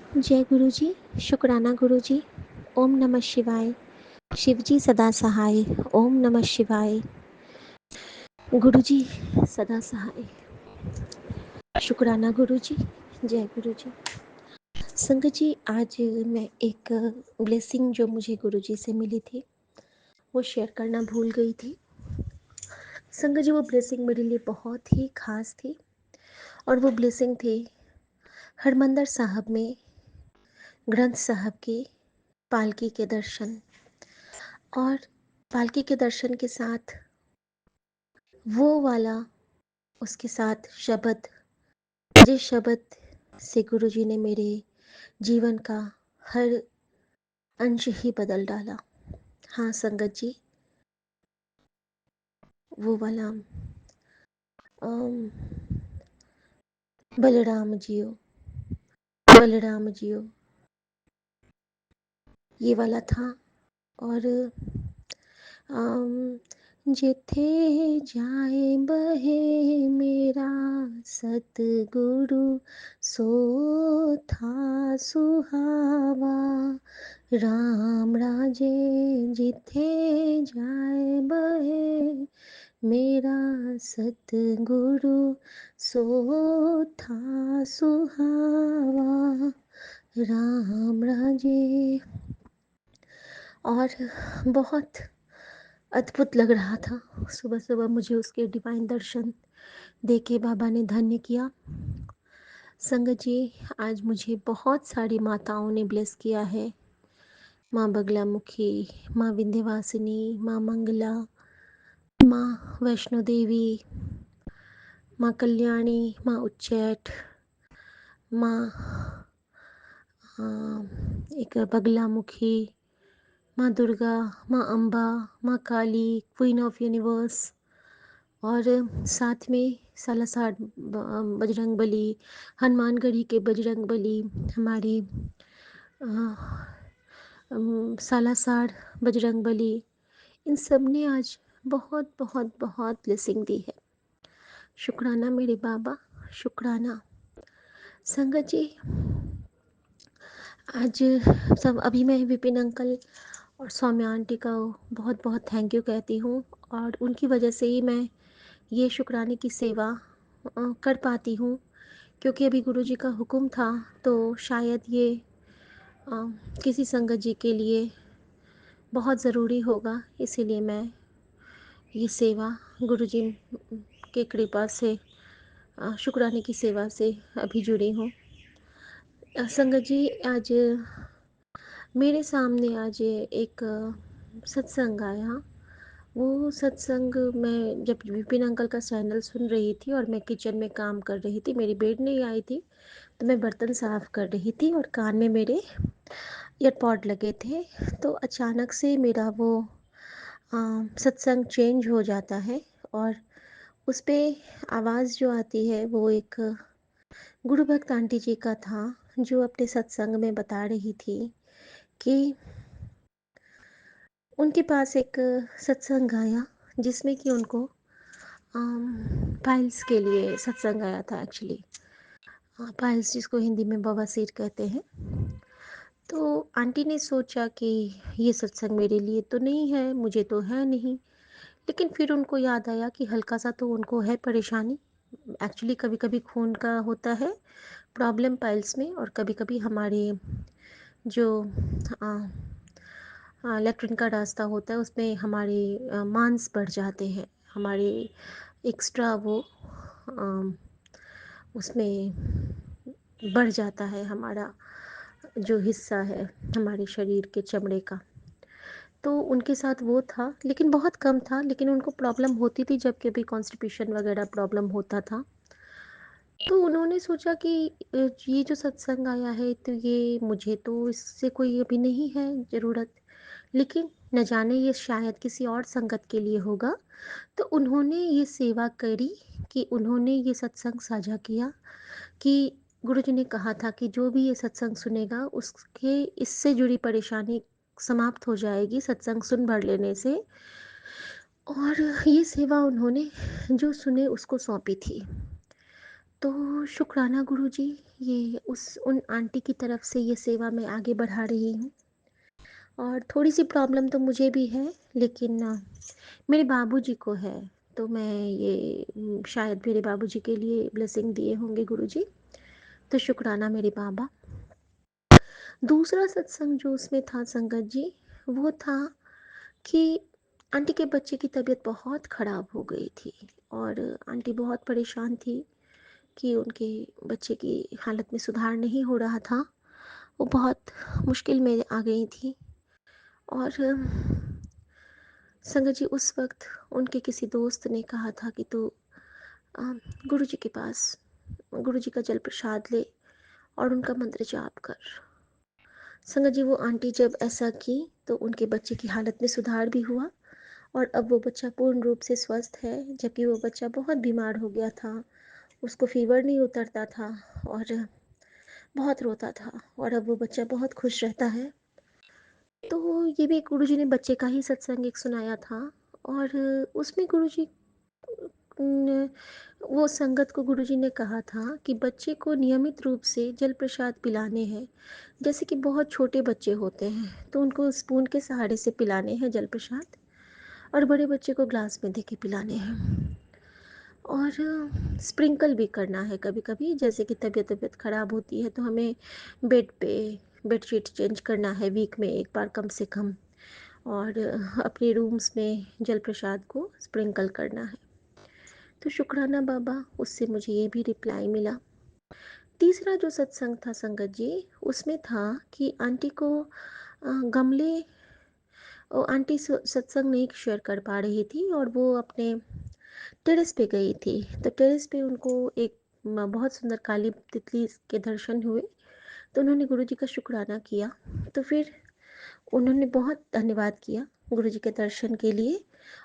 जय गुरु जी, शुक्राना गुरु जी। ओम नमः शिवाय। शिव जी सदा सहाय। ओम नमः शिवाय। गुरु जी सदा सहाय। शुक्राना गुरु जी। जय गुरु जी। संगत जी, आज मैं एक ब्लेसिंग जो मुझे गुरु जी से मिली थी वो शेयर करना भूल गई थी। संगत जी, वो ब्लेसिंग मेरे लिए बहुत ही खास थी और वो ब्लेसिंग थी हरमंदर साहब में ग्रंथ साहब की पालकी के दर्शन। और पालकी के दर्शन के साथ वो वाला उसके साथ शब्द, जिस शब्द से गुरु जी ने मेरे जीवन का हर अंश ही बदल डाला। हाँ संगत जी, वो वाला बलराम जियो, बलराम जियो, ये वाला था। और जिथे जाए बहे मेरा सतगुरु, सो था सुहावा। राम राजे जिथे जाए बहे मेरा सतगुरु, सो था सुहावा। राम राजे। और बहुत अद्भुत लग रहा था। सुबह सुबह मुझे उसके डिवाइन दर्शन देके बाबा ने धन्य किया। संगत जी, आज मुझे बहुत सारी माताओं ने ब्लेस किया है। माँ बगलामुखी, माँ विंध्यवासिनी, माँ मंगला, माँ वैष्णो देवी, माँ कल्याणी, माँ उच्चैठ, माँ एक बगलामुखी, माँ दुर्गा, माँ अम्बा, माँ काली, क्वीन ऑफ यूनिवर्स, और साथ में सालासर बजरंग बली, हनुमानगढ़ी के बजरंग बली, हमारी सालासर बजरंग बली, इन सब ने आज बहुत बहुत बहुत ब्लेसिंग दी है। शुक्राना मेरे बाबा, शुक्राना। संगत जी, आज सब अभी मैं विपिन अंकल और सौम्या आंटी का बहुत बहुत थैंक यू कहती हूँ, और उनकी वजह से ही मैं ये शुक्राने की सेवा कर पाती हूँ, क्योंकि अभी गुरुजी का हुक्म था तो शायद ये किसी संगत जी के लिए बहुत ज़रूरी होगा, इसीलिए मैं ये सेवा गुरुजी के कृपा से शुक्राने की सेवा से अभी जुड़ी हूँ। संगत जी, आज मेरे सामने आज एक सत्संग आया। वो सत्संग मैं जब विपिन अंकल का चैनल सुन रही थी और मैं किचन में काम कर रही थी, मेरी बेड नहीं आई थी तो मैं बर्तन साफ़ कर रही थी और कान में मेरे ईयरपॉड लगे थे। तो अचानक से मेरा वो सत्संग चेंज हो जाता है और उस पे आवाज़ जो आती है वो एक गुरु भक्त आंटी जी का था, जो अपने सत्संग में बता रही थी कि उनके पास एक सत्संग आया जिसमें कि उनको पाइल्स के लिए सत्संग आया था। एक्चुअली पाइल्स जिसको हिंदी में बवासीर कहते हैं। तो आंटी ने सोचा कि ये सत्संग मेरे लिए तो नहीं है, मुझे तो है नहीं, लेकिन फिर उनको याद आया कि हल्का सा तो उनको है परेशानी। एक्चुअली कभी कभी खून का होता है प्रॉब्लम पाइल्स में, और कभी कभी हमारे जो लेट्रिन का रास्ता होता है उसमें हमारे मांस बढ़ जाते हैं, हमारे एक्स्ट्रा वो उसमें बढ़ जाता है हमारा जो हिस्सा है हमारे शरीर के चमड़े का। तो उनके साथ वो था, लेकिन बहुत कम था, लेकिन उनको प्रॉब्लम होती थी जब कभी कॉन्स्टिपेशन वगैरह प्रॉब्लम होता था। तो उन्होंने सोचा कि ये जो सत्संग आया है तो ये मुझे तो इससे कोई अभी नहीं है ज़रूरत, लेकिन न जाने ये शायद किसी और संगत के लिए होगा। तो उन्होंने ये सेवा करी कि उन्होंने ये सत्संग साझा किया कि गुरुजी ने कहा था कि जो भी ये सत्संग सुनेगा उसके इससे जुड़ी परेशानी समाप्त हो जाएगी सत्संग सुन भर लेने से। और ये सेवा उन्होंने जो सुने उसको सौंपी थी। तो शुक्राना गुरुजी, ये उस उन आंटी की तरफ से ये सेवा मैं आगे बढ़ा रही हूँ। और थोड़ी-सी प्रॉब्लम तो मुझे भी है, लेकिन मेरे बाबूजी को है। तो मैं ये शायद मेरे बाबूजी के लिए ब्लेसिंग दिए होंगे गुरुजी, तो शुक्राना मेरे बाबा। दूसरा सत्संग जो उसमें था संगत जी, वो था कि आंटी के बच्चे की तबीयत बहुत ख़राब हो गई थी और आंटी बहुत परेशान थी कि उनके बच्चे की हालत में सुधार नहीं हो रहा था। वो बहुत मुश्किल में आ गई थी। और संगत जी, उस वक़्त उनके किसी दोस्त ने कहा था कि तू अ, गुरुजी के पास गुरुजी का जल प्रसाद ले और उनका मंत्र जाप कर। संगत जी, वो आंटी जब ऐसा की तो उनके बच्चे की हालत में सुधार भी हुआ और अब वो बच्चा पूर्ण रूप से स्वस्थ है, जबकि वो बच्चा बहुत बीमार हो गया था। उसको फ़ीवर नहीं उतरता था और बहुत रोता था, और अब वो बच्चा बहुत खुश रहता है। तो ये भी गुरुजी ने बच्चे का ही सत्संग एक सुनाया था, और उसमें गुरुजी ने वो संगत को गुरुजी ने कहा था कि बच्चे को नियमित रूप से जल प्रसाद पिलाने हैं। जैसे कि बहुत छोटे बच्चे होते हैं तो उनको स्पून के सहारे से पिलाने हैं जल प्रसाद, और बड़े बच्चे को ग्लास में दे के पिलाने हैं। और स्प्रिंकल भी करना है कभी-कभी, जैसे कि तबीयत तबीयत ख़राब होती है तो हमें बेड पे बेडशीट चेंज करना है वीक में एक बार कम से कम, और अपने रूम्स में जल प्रसाद को स्प्रिंकल करना है। तो शुक्राना बाबा, उससे मुझे ये भी रिप्लाई मिला। तीसरा जो सत्संग था संगत जी, उसमें था कि आंटी को गमले, वो आंटी सत्संग नहीं शेयर कर पा रही थी और वो अपने टेरेस पे गई थी। तो टेरेस पे उनको एक बहुत सुंदर काली तितली के दर्शन हुए। तो उन्होंने गुरुजी का शुक्राना किया। तो फिर उन्होंने बहुत धन्यवाद किया गुरुजी के दर्शन के लिए।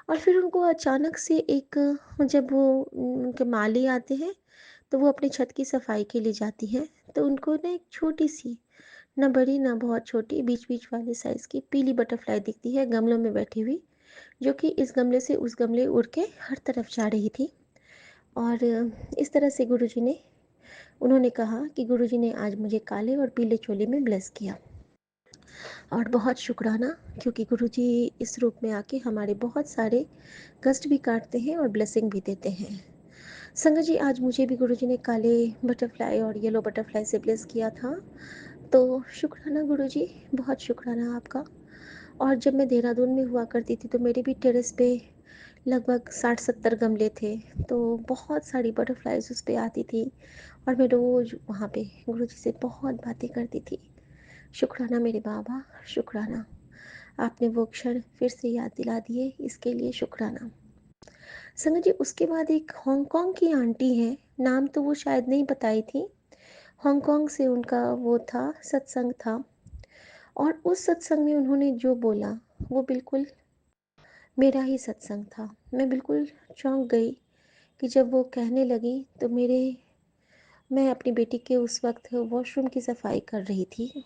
और फिर उनको अचानक से एक, जब वो उनके माली आते हैं तो वो अपनी छत की सफाई के लिए जाती हैं, तो उनको ना एक छोटी सी, ना बड़ी ना बहुत छोटी, बीच बीच वाले साइज़ की पीली बटरफ्लाई दिखती है गमलों में बैठी हुई, जो कि इस गमले से उस गमले उड़ के हर तरफ जा रही थी। और इस तरह से गुरुजी ने उन्होंने कहा कि गुरुजी ने आज मुझे काले और पीले चोले में ब्लेस किया। और बहुत शुक्राना, क्योंकि गुरुजी इस रूप में आके हमारे बहुत सारे कष्ट भी काटते हैं और ब्लेसिंग भी देते हैं। संगत जी, आज मुझे भी गुरुजी ने काले बटरफ्लाई और येलो बटरफ्लाई से ब्लेस किया था। तो शुक्राना गुरुजी, बहुत शुक्राना आपका। और जब मैं देहरादून में हुआ करती थी तो मेरे भी टेरेस पे लगभग 60-70 गमले थे। तो बहुत सारी बटरफ्लाइज़ उस पे आती थी और मैं रोज़ वहाँ पे गुरुजी से बहुत बातें करती थी। शुक्राना मेरे बाबा, शुक्राना। आपने वो क्षण फिर से याद दिला दिए, इसके लिए शुक्राना। संगत जी, उसके बाद एक हांगकांग की आंटी हैं, नाम तो वो शायद नहीं बताई थी। हांगकांग से उनका वो था, सत्संग था, और उस सत्संग में उन्होंने जो बोला वो बिल्कुल मेरा ही सत्संग था। मैं बिल्कुल चौंक गई कि जब वो कहने लगी तो मैं अपनी बेटी के उस वक़्त वॉशरूम की सफाई कर रही थी।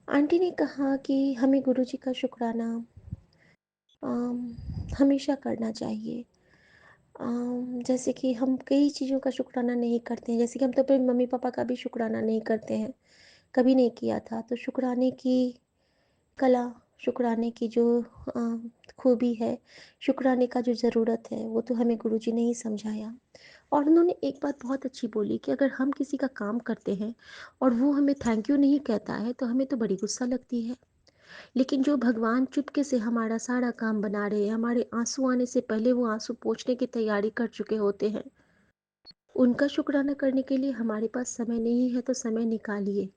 आंटी ने कहा कि हमें गुरुजी का शुक्राना हमेशा करना चाहिए। जैसे कि हम कई चीज़ों का शुक्राना नहीं करते हैं, जैसे कि हम तो अपने मम्मी-पापा का भी शुक्राना नहीं करते हैं, कभी नहीं किया था। तो शुक्राने की कला, शुक्राने की जो खूबी है, शुक्राने का जो ज़रूरत है, वो तो हमें गुरुजी ने ही समझाया। और उन्होंने एक बात बहुत अच्छी बोली कि अगर हम किसी का काम करते हैं और वो हमें थैंक यू नहीं कहता है तो हमें तो बड़ी गुस्सा लगती है। लेकिन जो भगवान चुपके से हमारा सारा काम बना रहे हैं, हमारे आंसू आने से पहले वो आंसू पोंछने की तैयारी कर चुके होते हैं, उनका शुक्राना करने के लिए हमारे पास समय नहीं है तो समय निकालिए।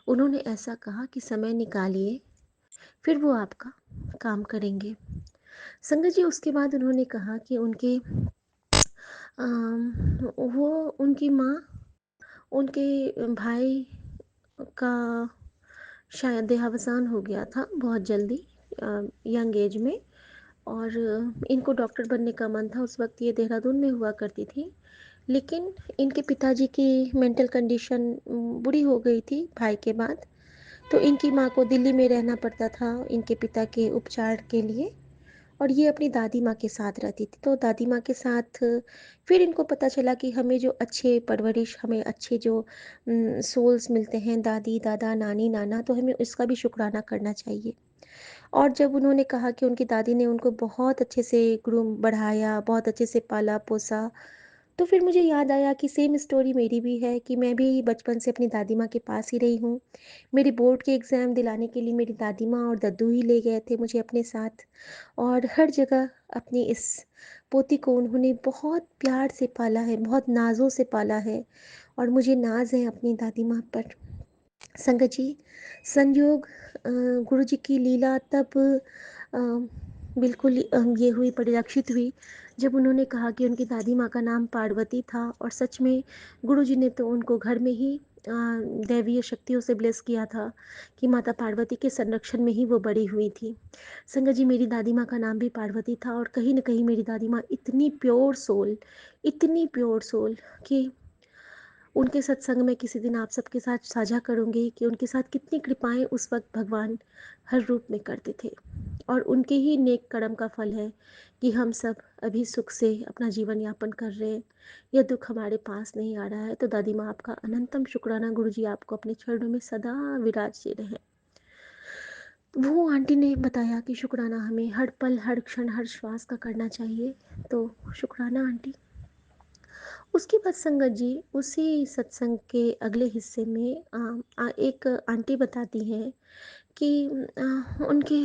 उन्होंने ऐसा कहा कि समय निकालिए, फिर वो आपका काम करेंगे। संगत जी, उसके बाद उन्होंने कहा कि वो उनकी माँ, उनके भाई का शायद देहावसान हो गया था बहुत जल्दी, यंग एज में। और इनको डॉक्टर बनने का मन था। उस वक्त ये देहरादून में हुआ करती थी, लेकिन इनके पिताजी की मेंटल कंडीशन बुरी हो गई थी भाई के बाद। तो इनकी माँ को दिल्ली में रहना पड़ता था इनके पिता के उपचार के लिए। और ये अपनी दादी माँ के साथ रहती थी। तो दादी माँ के साथ फिर इनको पता चला कि हमें जो अच्छे परवरिश, हमें अच्छे जो सोल्स मिलते हैं, दादी, दादा, नानी, नाना, तो हमें इसका भी शुक्राना करना चाहिए। और जब उन्होंने कहा कि उनकी दादी ने उनको बहुत अच्छे से ग्रूम बढ़ाया, बहुत अच्छे से पाला-पोसा, तो फिर मुझे याद आया कि सेम स्टोरी मेरी भी है कि मैं भी बचपन से अपनी दादी माँ के पास ही रही हूँ। मेरी बोर्ड के एग्ज़ाम दिलाने के लिए मेरी दादी माँ और दादू ही ले गए थे मुझे अपने साथ, और हर जगह अपनी इस पोती को उन्होंने बहुत प्यार से पाला है, बहुत नाज़ों से पाला है, और मुझे नाज़ है अपनी दादी माँ पर। संगत जी, संयोग गुरुजी की लीला तब अ, बिल्कुल ये हुई, परिलक्षित हुई, जब उन्होंने कहा कि उनकी दादी माँ का नाम पार्वती था, और सच में गुरुजी ने तो उनको घर में ही दैवीय शक्तियों से ब्लेस किया था कि माता पार्वती के संरक्षण में ही वो बड़ी हुई थी। संगत जी, मेरी दादी माँ का नाम भी पार्वती था, और कहीं न कहीं मेरी दादी माँ इतनी प्योर सोल कि उनके सत्संग में किसी दिन आप सबके साथ साझा करूँगी कि उनके साथ कितनी कृपाएँ उस वक़्त भगवान हर रूप में करते थे। और उनके ही नेक कर्म का फल है कि हम सब अभी सुख से अपना जीवन यापन कर रहे हैं। यह दुःख हमारे पास नहीं आ रहा है। तो दादी माँ, आपका अनंतम शुक्राना, गुरुजी आपको अपने चरणों में सदा विराजते रहें। वो आंटी ने बताया कि शुक्राना हमें हर पल, हर क्षण, हर श्वास का करना चाहिए। तो शुक्राना आंटी। उसके बाद संगत जी, उसी सत्संग के अगले हिस्से में एक आंटी बताती हैं कि उनके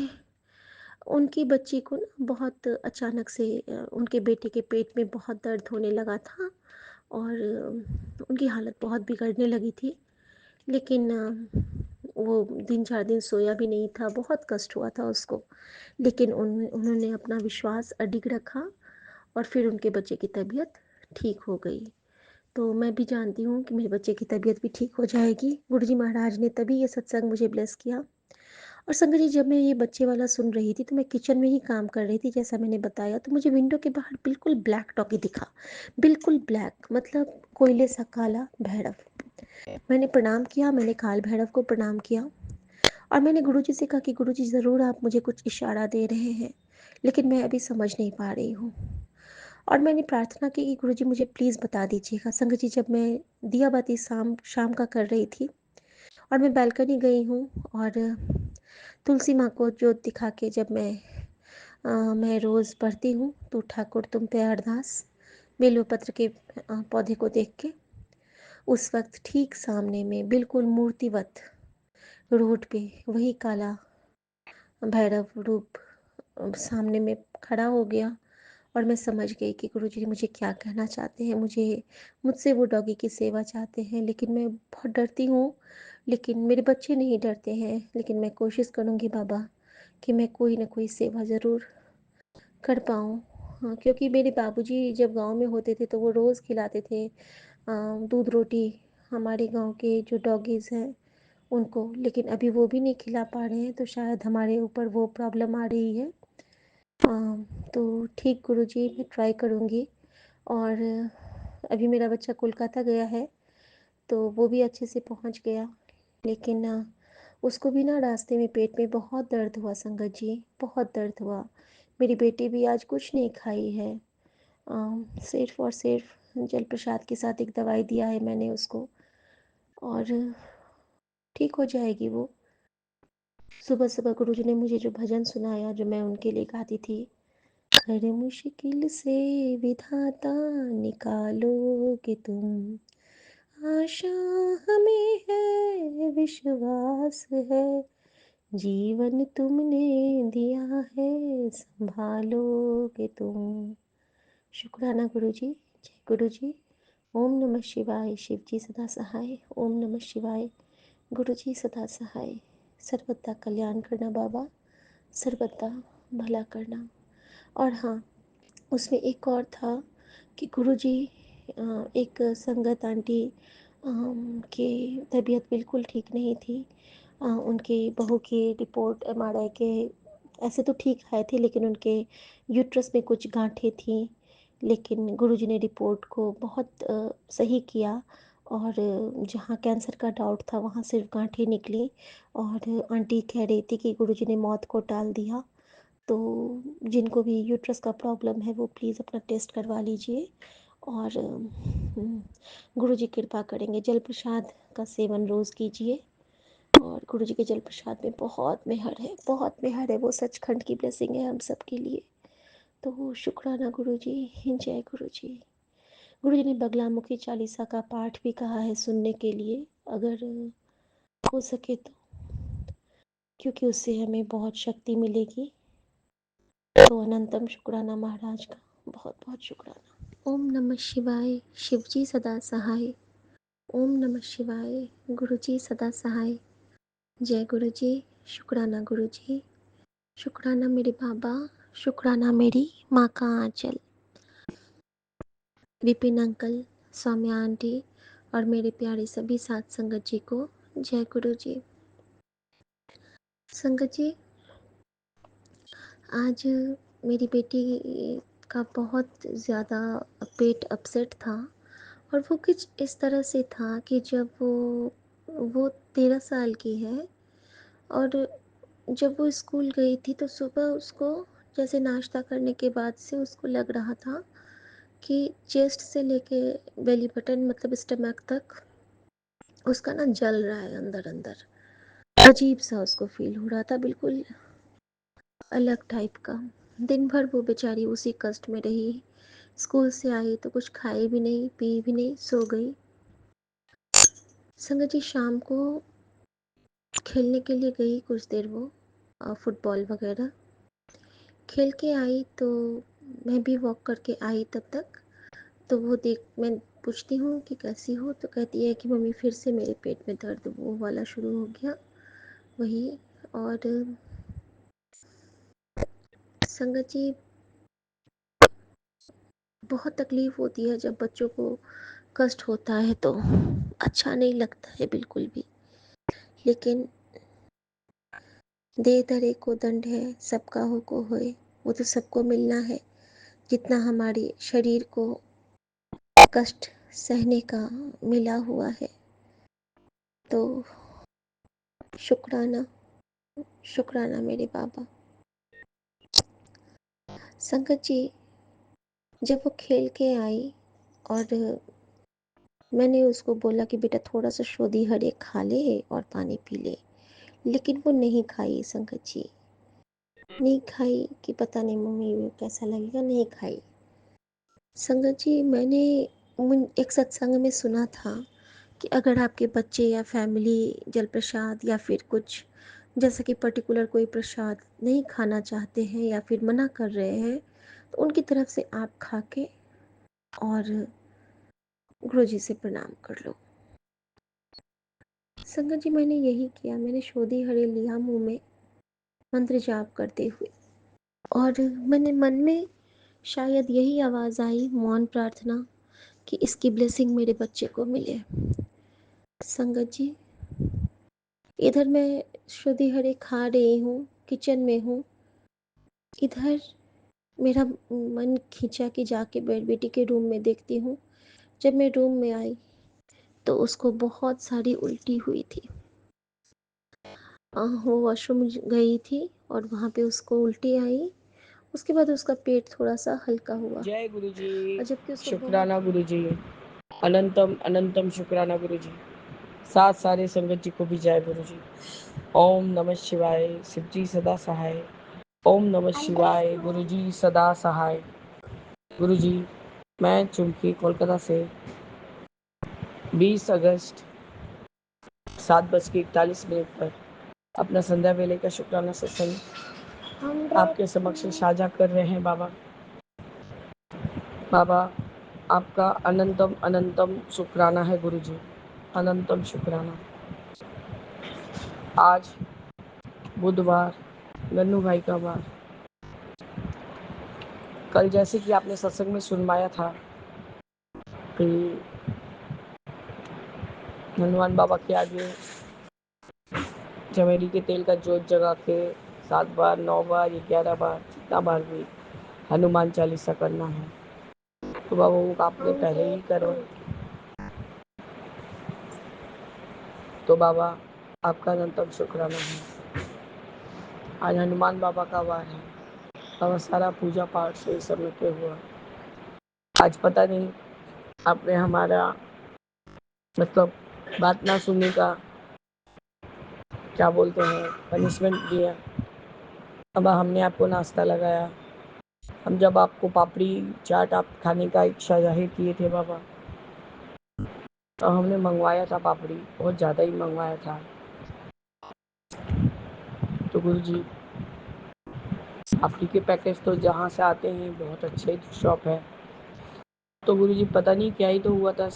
उनकी बच्ची को ना बहुत अचानक से उनके बेटे के पेट में बहुत दर्द होने लगा था, और उनकी हालत बहुत बिगड़ने लगी थी। लेकिन वो 3-4 दिन सोया भी नहीं था, बहुत कष्ट हुआ था उसको। लेकिन उन्होंने अपना विश्वास अडिग रखा, और फिर उनके बच्चे की तबीयत ठीक हो गई। तो मैं भी जानती हूँ कि मेरे बच्चे की तबीयत भी ठीक हो जाएगी। गुरुजी महाराज ने तभी ये सत्संग मुझे ब्लेस किया। और संगत जी, जब मैं ये बच्चे वाला सुन रही थी, तो मैं किचन में ही काम कर रही थी जैसा मैंने बताया, तो मुझे विंडो के बाहर बिल्कुल ब्लैक डॉगी दिखा। बिल्कुल ब्लैक, मतलब कोयले सा काला भैरव। मैंने प्रणाम किया, मैंने काल भैरव को प्रणाम किया, और मैंने गुरुजी से कहा कि गुरुजी, ज़रूर आप मुझे कुछ इशारा दे रहे हैं, लेकिन मैं अभी समझ नहीं पा रही हूँ। और मैंने प्रार्थना की कि गुरुजी मुझे प्लीज़ बता दीजिएगा। संगत जी, जब मैं दिया बाती शाम शाम का कर रही थी, और मैं बालकनी गई हूँ, और तुलसी माँ को जोत दिखा के जब मैं रोज़ पढ़ती हूँ, तो ठाकुर तुम पे अरदास, बेलपत्र के पौधे को देख के, उस वक्त ठीक सामने में बिल्कुल मूर्तिवत रोड पे वही काला भैरव रूप सामने में खड़ा हो गया। और मैं समझ गई कि गुरुजी मुझे क्या कहना चाहते हैं, मुझसे वो डॉगी की सेवा चाहते हैं। लेकिन मैं बहुत डरती हूँ, लेकिन मेरे बच्चे नहीं डरते हैं। लेकिन मैं कोशिश करूँगी बाबा कि मैं कोई ना कोई सेवा ज़रूर कर पाऊँ। हाँ, क्योंकि मेरे बाबूजी जब गाँव में होते थे तो वो रोज़ खिलाते थे दूध रोटी हमारे गाँव के जो डॉगीज़ हैं उनको। लेकिन अभी वो भी नहीं खिला पा रहे हैं, तो शायद हमारे ऊपर वो प्रॉब्लम आ रही है। तो ठीक गुरुजी, मैं ट्राई करूँगी। और अभी मेरा बच्चा कोलकाता गया है, तो वो भी अच्छे से पहुँच गया। लेकिन उसको भी ना रास्ते में पेट में बहुत दर्द हुआ संगत जी, बहुत दर्द हुआ। मेरी बेटी भी आज कुछ नहीं खाई है, सिर्फ़ और सिर्फ़ जल प्रसाद के साथ एक दवाई दिया है मैंने उसको, और ठीक हो जाएगी वो। सुबह-सुबह गुरुजी ने मुझे जो भजन सुनाया, जो मैं उनके लिए गाती थी, हर मुश्किल से विधाता निकालोगे तुम, आशा हमें है, विश्वास है, जीवन तुमने दिया है, संभालोगे तुम। शुक्राना गुरुजी। जय गुरुजी। ओम नमः शिवाय। शिव जी सदा सहाय। ओम नमः शिवाय। गुरुजी सदा सहाय। सर्वदा कल्याण करना बाबा, सर्वदा भला करना। और हाँ, उसमें एक और था कि गुरुजी एक संगत आंटी की तबीयत बिल्कुल ठीक नहीं थी। उनकी बहू की रिपोर्ट एमआरआई के ऐसे तो ठीक आए थे, लेकिन उनके यूट्रस में कुछ गांठें थीं। लेकिन गुरुजी ने रिपोर्ट को बहुत सही किया, और जहाँ कैंसर का डाउट था वहाँ सिर्फ गांठें निकली। और आंटी कह रही थी कि गुरुजी ने मौत को टाल दिया। तो जिनको भी यूट्रस का प्रॉब्लम है वो प्लीज़ अपना टेस्ट करवा लीजिए। और गुरुजी कृपा करेंगे। जल प्रसाद का सेवन रोज़ कीजिए। और गुरुजी के जल प्रसाद में बहुत मेहर है, बहुत मेहर है। वो सचखंड की ब्लेसिंग है हम सब के लिए। तो शुक्राना गुरुजी, जय गुरुजी। गुरुजी ने बगलामुखी चालीसा का पाठ भी कहा है सुनने के लिए, अगर हो सके तो, क्योंकि उससे हमें बहुत शक्ति मिलेगी। तो अनंतम शुक्राना महाराज का, बहुत बहुत शुक्राना। ओम नमः शिवाय। शिवजी सदा सहाय। ओम नमः शिवाय। गुरुजी सदा सहाय। जय गुरुजी। शुक्राना गुरुजी। शुक्राना मेरे बाबा। शुक्राना मेरी माँ का आंचल। विपिन अंकल, सौम्या आंटी और मेरे प्यारे सभी साथ संगत जी को जय गुरुजी। संगत जी, आज मेरी बेटी का बहुत ज़्यादा पेट अपसेट था। और वो कुछ इस तरह से था कि जब वो 13 साल की है। और जब वो स्कूल गई थी तो सुबह उसको जैसे नाश्ता करने के बाद से उसको लग रहा था कि चेस्ट से लेके बेली बटन मतलब स्टमक तक उसका ना जल रहा है अंदर अंदर। अजीब सा उसको फील हो रहा था, बिल्कुल अलग टाइप का। दिन भर वो बेचारी उसी कष्ट में रही। स्कूल से आई तो कुछ खाई भी नहीं, पी भी नहीं, सो गई। संगत जी, शाम को खेलने के लिए गई कुछ देर, वो फुटबॉल वगैरह खेल के आई। तो मैं भी वॉक करके आई तब तक। तो वो देख, मैं पूछती हूँ कि कैसी हो, तो कहती है कि मम्मी फिर से मेरे पेट में दर्द वो वाला शुरू हो गया, वही। और संगत जी, बहुत तकलीफ़ होती है जब बच्चों को कष्ट होता है, तो अच्छा नहीं लगता है बिल्कुल भी। लेकिन दे धरे को दंड है, सबका हो को होए। वो तो सबको मिलना है, जितना हमारे शरीर को कष्ट सहने का मिला हुआ है। तो शुक्राना, शुक्राना मेरे बाबा। संगत जी, जब वो खेल के आई और मैंने उसको बोला कि बेटा थोड़ा सा शोधी हरे खा ले और पानी पी ले, लेकिन वो नहीं खाई। संगत जी, नहीं खाई कि पता नहीं मम्मी कैसा लगेगा, नहीं खाई। संगत जी, मैंने एक सत्संग में सुना था कि अगर आपके बच्चे या फैमिली जल प्रसाद या फिर कुछ जैसे कि पर्टिकुलर कोई प्रसाद नहीं खाना चाहते हैं या फिर मना कर रहे हैं, तो उनकी तरफ से आप खा के और गुरुजी से प्रणाम कर लो। संगत जी, मैंने यही किया। मैंने शोधी हरे लिया मुंह में, मंत्र जाप करते हुए। और मैंने मन में शायद यही आवाज़ आई, मौन प्रार्थना, कि इसकी ब्लेसिंग मेरे बच्चे को मिले। संगत जी, इधर मैं श्रुति हरे खा रही हूँ, किचन में हूँ। इधर मेरा मन खींचा कि जाके बेटी के रूम में देखती हूँ। जब मैं रूम में आई तो उसको बहुत सारी उल्टी हुई थी। वो वॉशरूम गई थी और वहाँ पे उसको उल्टी आई। उसके बाद उसका पेट थोड़ा सा हल्का हुआ। जय गुरुजी। और जबकि उसको शुक्राना गुरुजी, अनंतम अनंतम शुक्राना गुरुजी। साथ सारे संगत जी को भी जय गुरुजी। ओम नमः शिवाय। शिवजी सदा सहाय। ओम नमः शिवाय। गुरुजी सदा सहाय। गुरुजी, मैं चुमकी कोलकाता से 20 अगस्त 7:41 पर अपना संध्या वेले का शुक्राना सत्संग आपके समक्ष साझा कर रहे हैं। बाबा, बाबा आपका अनंतम अनंतम शुक्राना है गुरुजी, अनंतम शुक्राना। आज बुधवार, गन्नू भाई का वार। कल जैसे कि आपने सत्संग में सुनवाया था कि हनुमान बाबा के आगे चमेली के तेल का जोत जगा के 7 बार, 9 बार, 11 बार, जितना बार भी हनुमान चालीसा करना है। तो बाबा वो आपने पहले ही करो। तो बाबा आपका अनंतम शुक्राना है। आज हनुमान बाबा का वार है। और सारा पूजा पाठ से सब में पे हुआ। आज पता नहीं आपने हमारा मतलब बात ना सुनने का क्या बोलते हैं पनिशमेंट दिया। अब हमने आपको नाश्ता लगाया, हम जब आपको पापड़ी चाट आप खाने का इच्छा जाहिर किए थे बाबा, तो हमने मंगवाया था पापड़ी, बहुत ज़्यादा ही मंगवाया था। तो गुरु जी पापड़ी के पैकेट तो जहाँ से आते हैं बहुत अच्छे शॉप है। तो गुरु जी पता नहीं क्या ही तो हुआ था,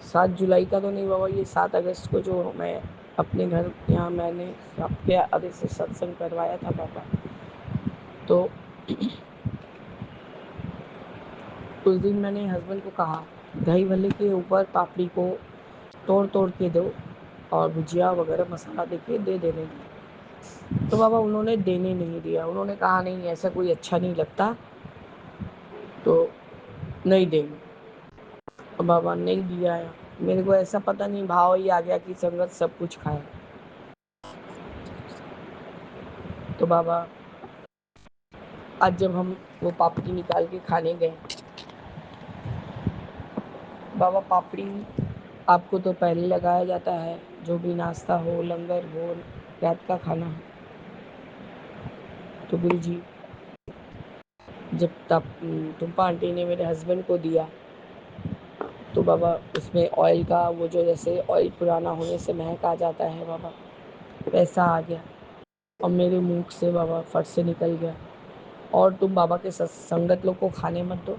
7 जुलाई का तो नहीं बाबा, ये 7 अगस्त को जो मैं अपने घर यहाँ मैंने आपके अभी से सत्संग करवाया था बाबा। तो उस दिन मैंने हस्बैंड को कहा दही भल्ले के ऊपर पापड़ी को तोड़ तोड़ के दो और भुजिया वगैरह मसाला दे के दे देने दिया। तो बाबा उन्होंने देने नहीं दिया, उन्होंने कहा नहीं ऐसा कोई अच्छा नहीं लगता तो नहीं देंगे। तो बाबा नहीं दिया है। मेरे को ऐसा पता नहीं भाव ही आ गया कि संगत सब कुछ खाए। तो बाबा आज जब हम वो पापड़ी निकाल के खाने गए, बाबा पापड़ी आपको तो पहले लगाया जाता है, जो भी नाश्ता हो लंगर हो रात का खाना हो। तो गुरु जी जब तब टुम्पा आंटी ने मेरे हस्बैंड को दिया तो बाबा उसमें ऑयल का वो जो जैसे ऑयल पुराना होने से महक आ जाता है बाबा, वैसा आ गया और मेरे मुंह से बाबा फट से निकल गया। और तुम बाबा के संगत लोग को खाने मत दो,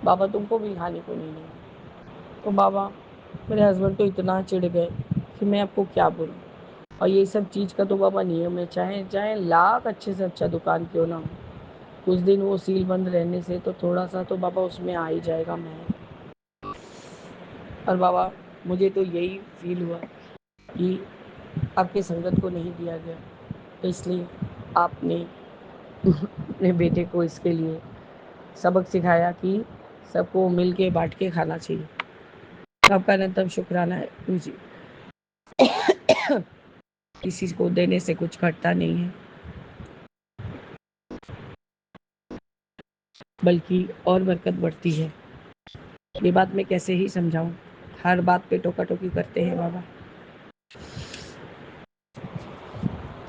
बाबा तुमको भी खाने को नहीं देंगे। तो बाबा मेरे हस्बैंड तो इतना चिढ़ गए कि मैं आपको क्या बोलूँ। और ये सब चीज़ का तो बाबा नियम है, चाहे चाहे लाख अच्छे से अच्छा दुकान क्यों ना हो, कुछ दिन वो सील बंद रहने से तो थोड़ा सा तो बाबा उसमें आ ही जाएगा मैं। और बाबा मुझे तो यही फील हुआ कि आपके संगत को नहीं दिया गया, तो इसलिए आपने अपने बेटे को इसके लिए सबक सिखाया कि सबको मिल के बांट के खाना चाहिए। आपका अनंतम शुक्राना है गुरु जी। किसी को देने से कुछ घटता नहीं है, बल्कि और बरकत बढ़ती है। ये बात मैं कैसे ही समझाऊं, हर बात पे टोका टोकी करते हैं बाबा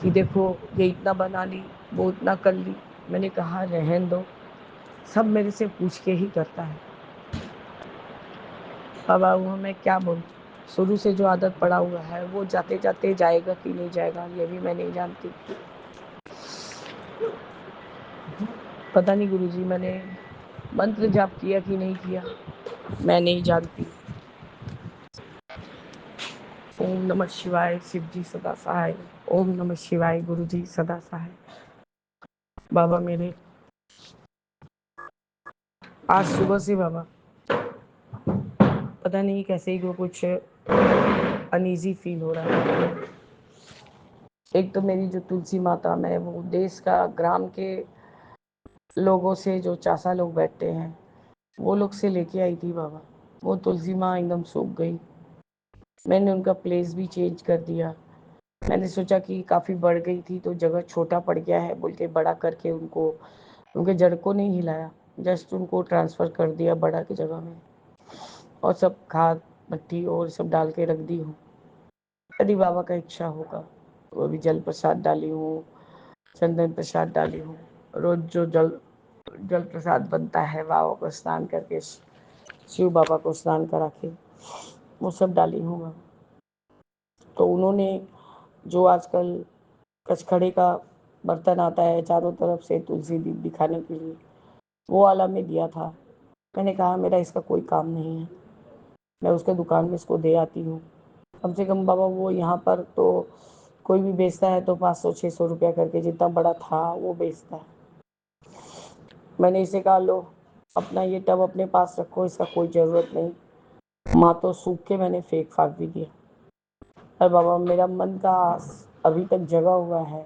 कि देखो ये इतना बना ली वो इतना कर ली। मैंने कहा रहन दो, सब मेरे से पूछ के ही करता है बाबा। वो मैं क्या बोलूं, शुरू से जो आदत पड़ा हुआ है वो जाते जाते जाएगा कि नहीं जाएगा ये भी मैं नहीं जानती। पता नहीं गुरुजी मैंने मंत्र जाप किया कि नहीं किया मैं नहीं जानती। ओम नमः शिवाय, शिव जी सदा सहाय। ओम नमः शिवाय, गुरु जी सदा सहाय। बाबा मेरे आज सुबह से बाबा पता नहीं कैसे ही को कुछ अनईजी फील हो रहा है। एक तो मेरी जो तुलसी माता, मैं वो देश का ग्राम के लोगों से जो चासा लोग बैठते हैं वो लोग से लेके आई थी बाबा। वो तुलसी माँ एकदम सूख गई, मैंने उनका प्लेस भी चेंज कर दिया। मैंने सोचा कि काफ़ी बढ़ गई थी तो जगह छोटा पड़ गया है बोल के बड़ा करके उनको, उनके जड़ को नहीं हिलाया, जस्ट उनको ट्रांसफ़र कर दिया बड़ा की जगह में और सब खाद मट्टी और सब डाल के रख दी हूँ। यदि बाबा का इच्छा होगा वो भी जल प्रसाद डाली हूँ, चंदन प्रसाद डाली हूँ। रोज़ जो जल जल प्रसाद बनता है बाबा को स्नान करके, शिव बाबा को स्नान करा के वो सब डाली हूँ। तो उन्होंने जो आजकल कचखड़े का बर्तन आता है चारों तरफ से तुलसी दीप दिखाने के लिए, वो वाला में दिया था। मैंने कहा मेरा इसका कोई काम नहीं है, मैं उसके दुकान में इसको दे आती हूँ। कम से कम बाबा वो यहाँ पर तो कोई भी बेचता है तो 500-600 रुपया करके, जितना बड़ा था वो बेचता है। मैंने इसे कहा लो अपना ये टब अपने पास रखो, इसका कोई ज़रूरत नहीं। माँ तो सूख के मैंने फेंक फाक भी दिया। और बाबा मेरा मन का अभी तक जगा हुआ है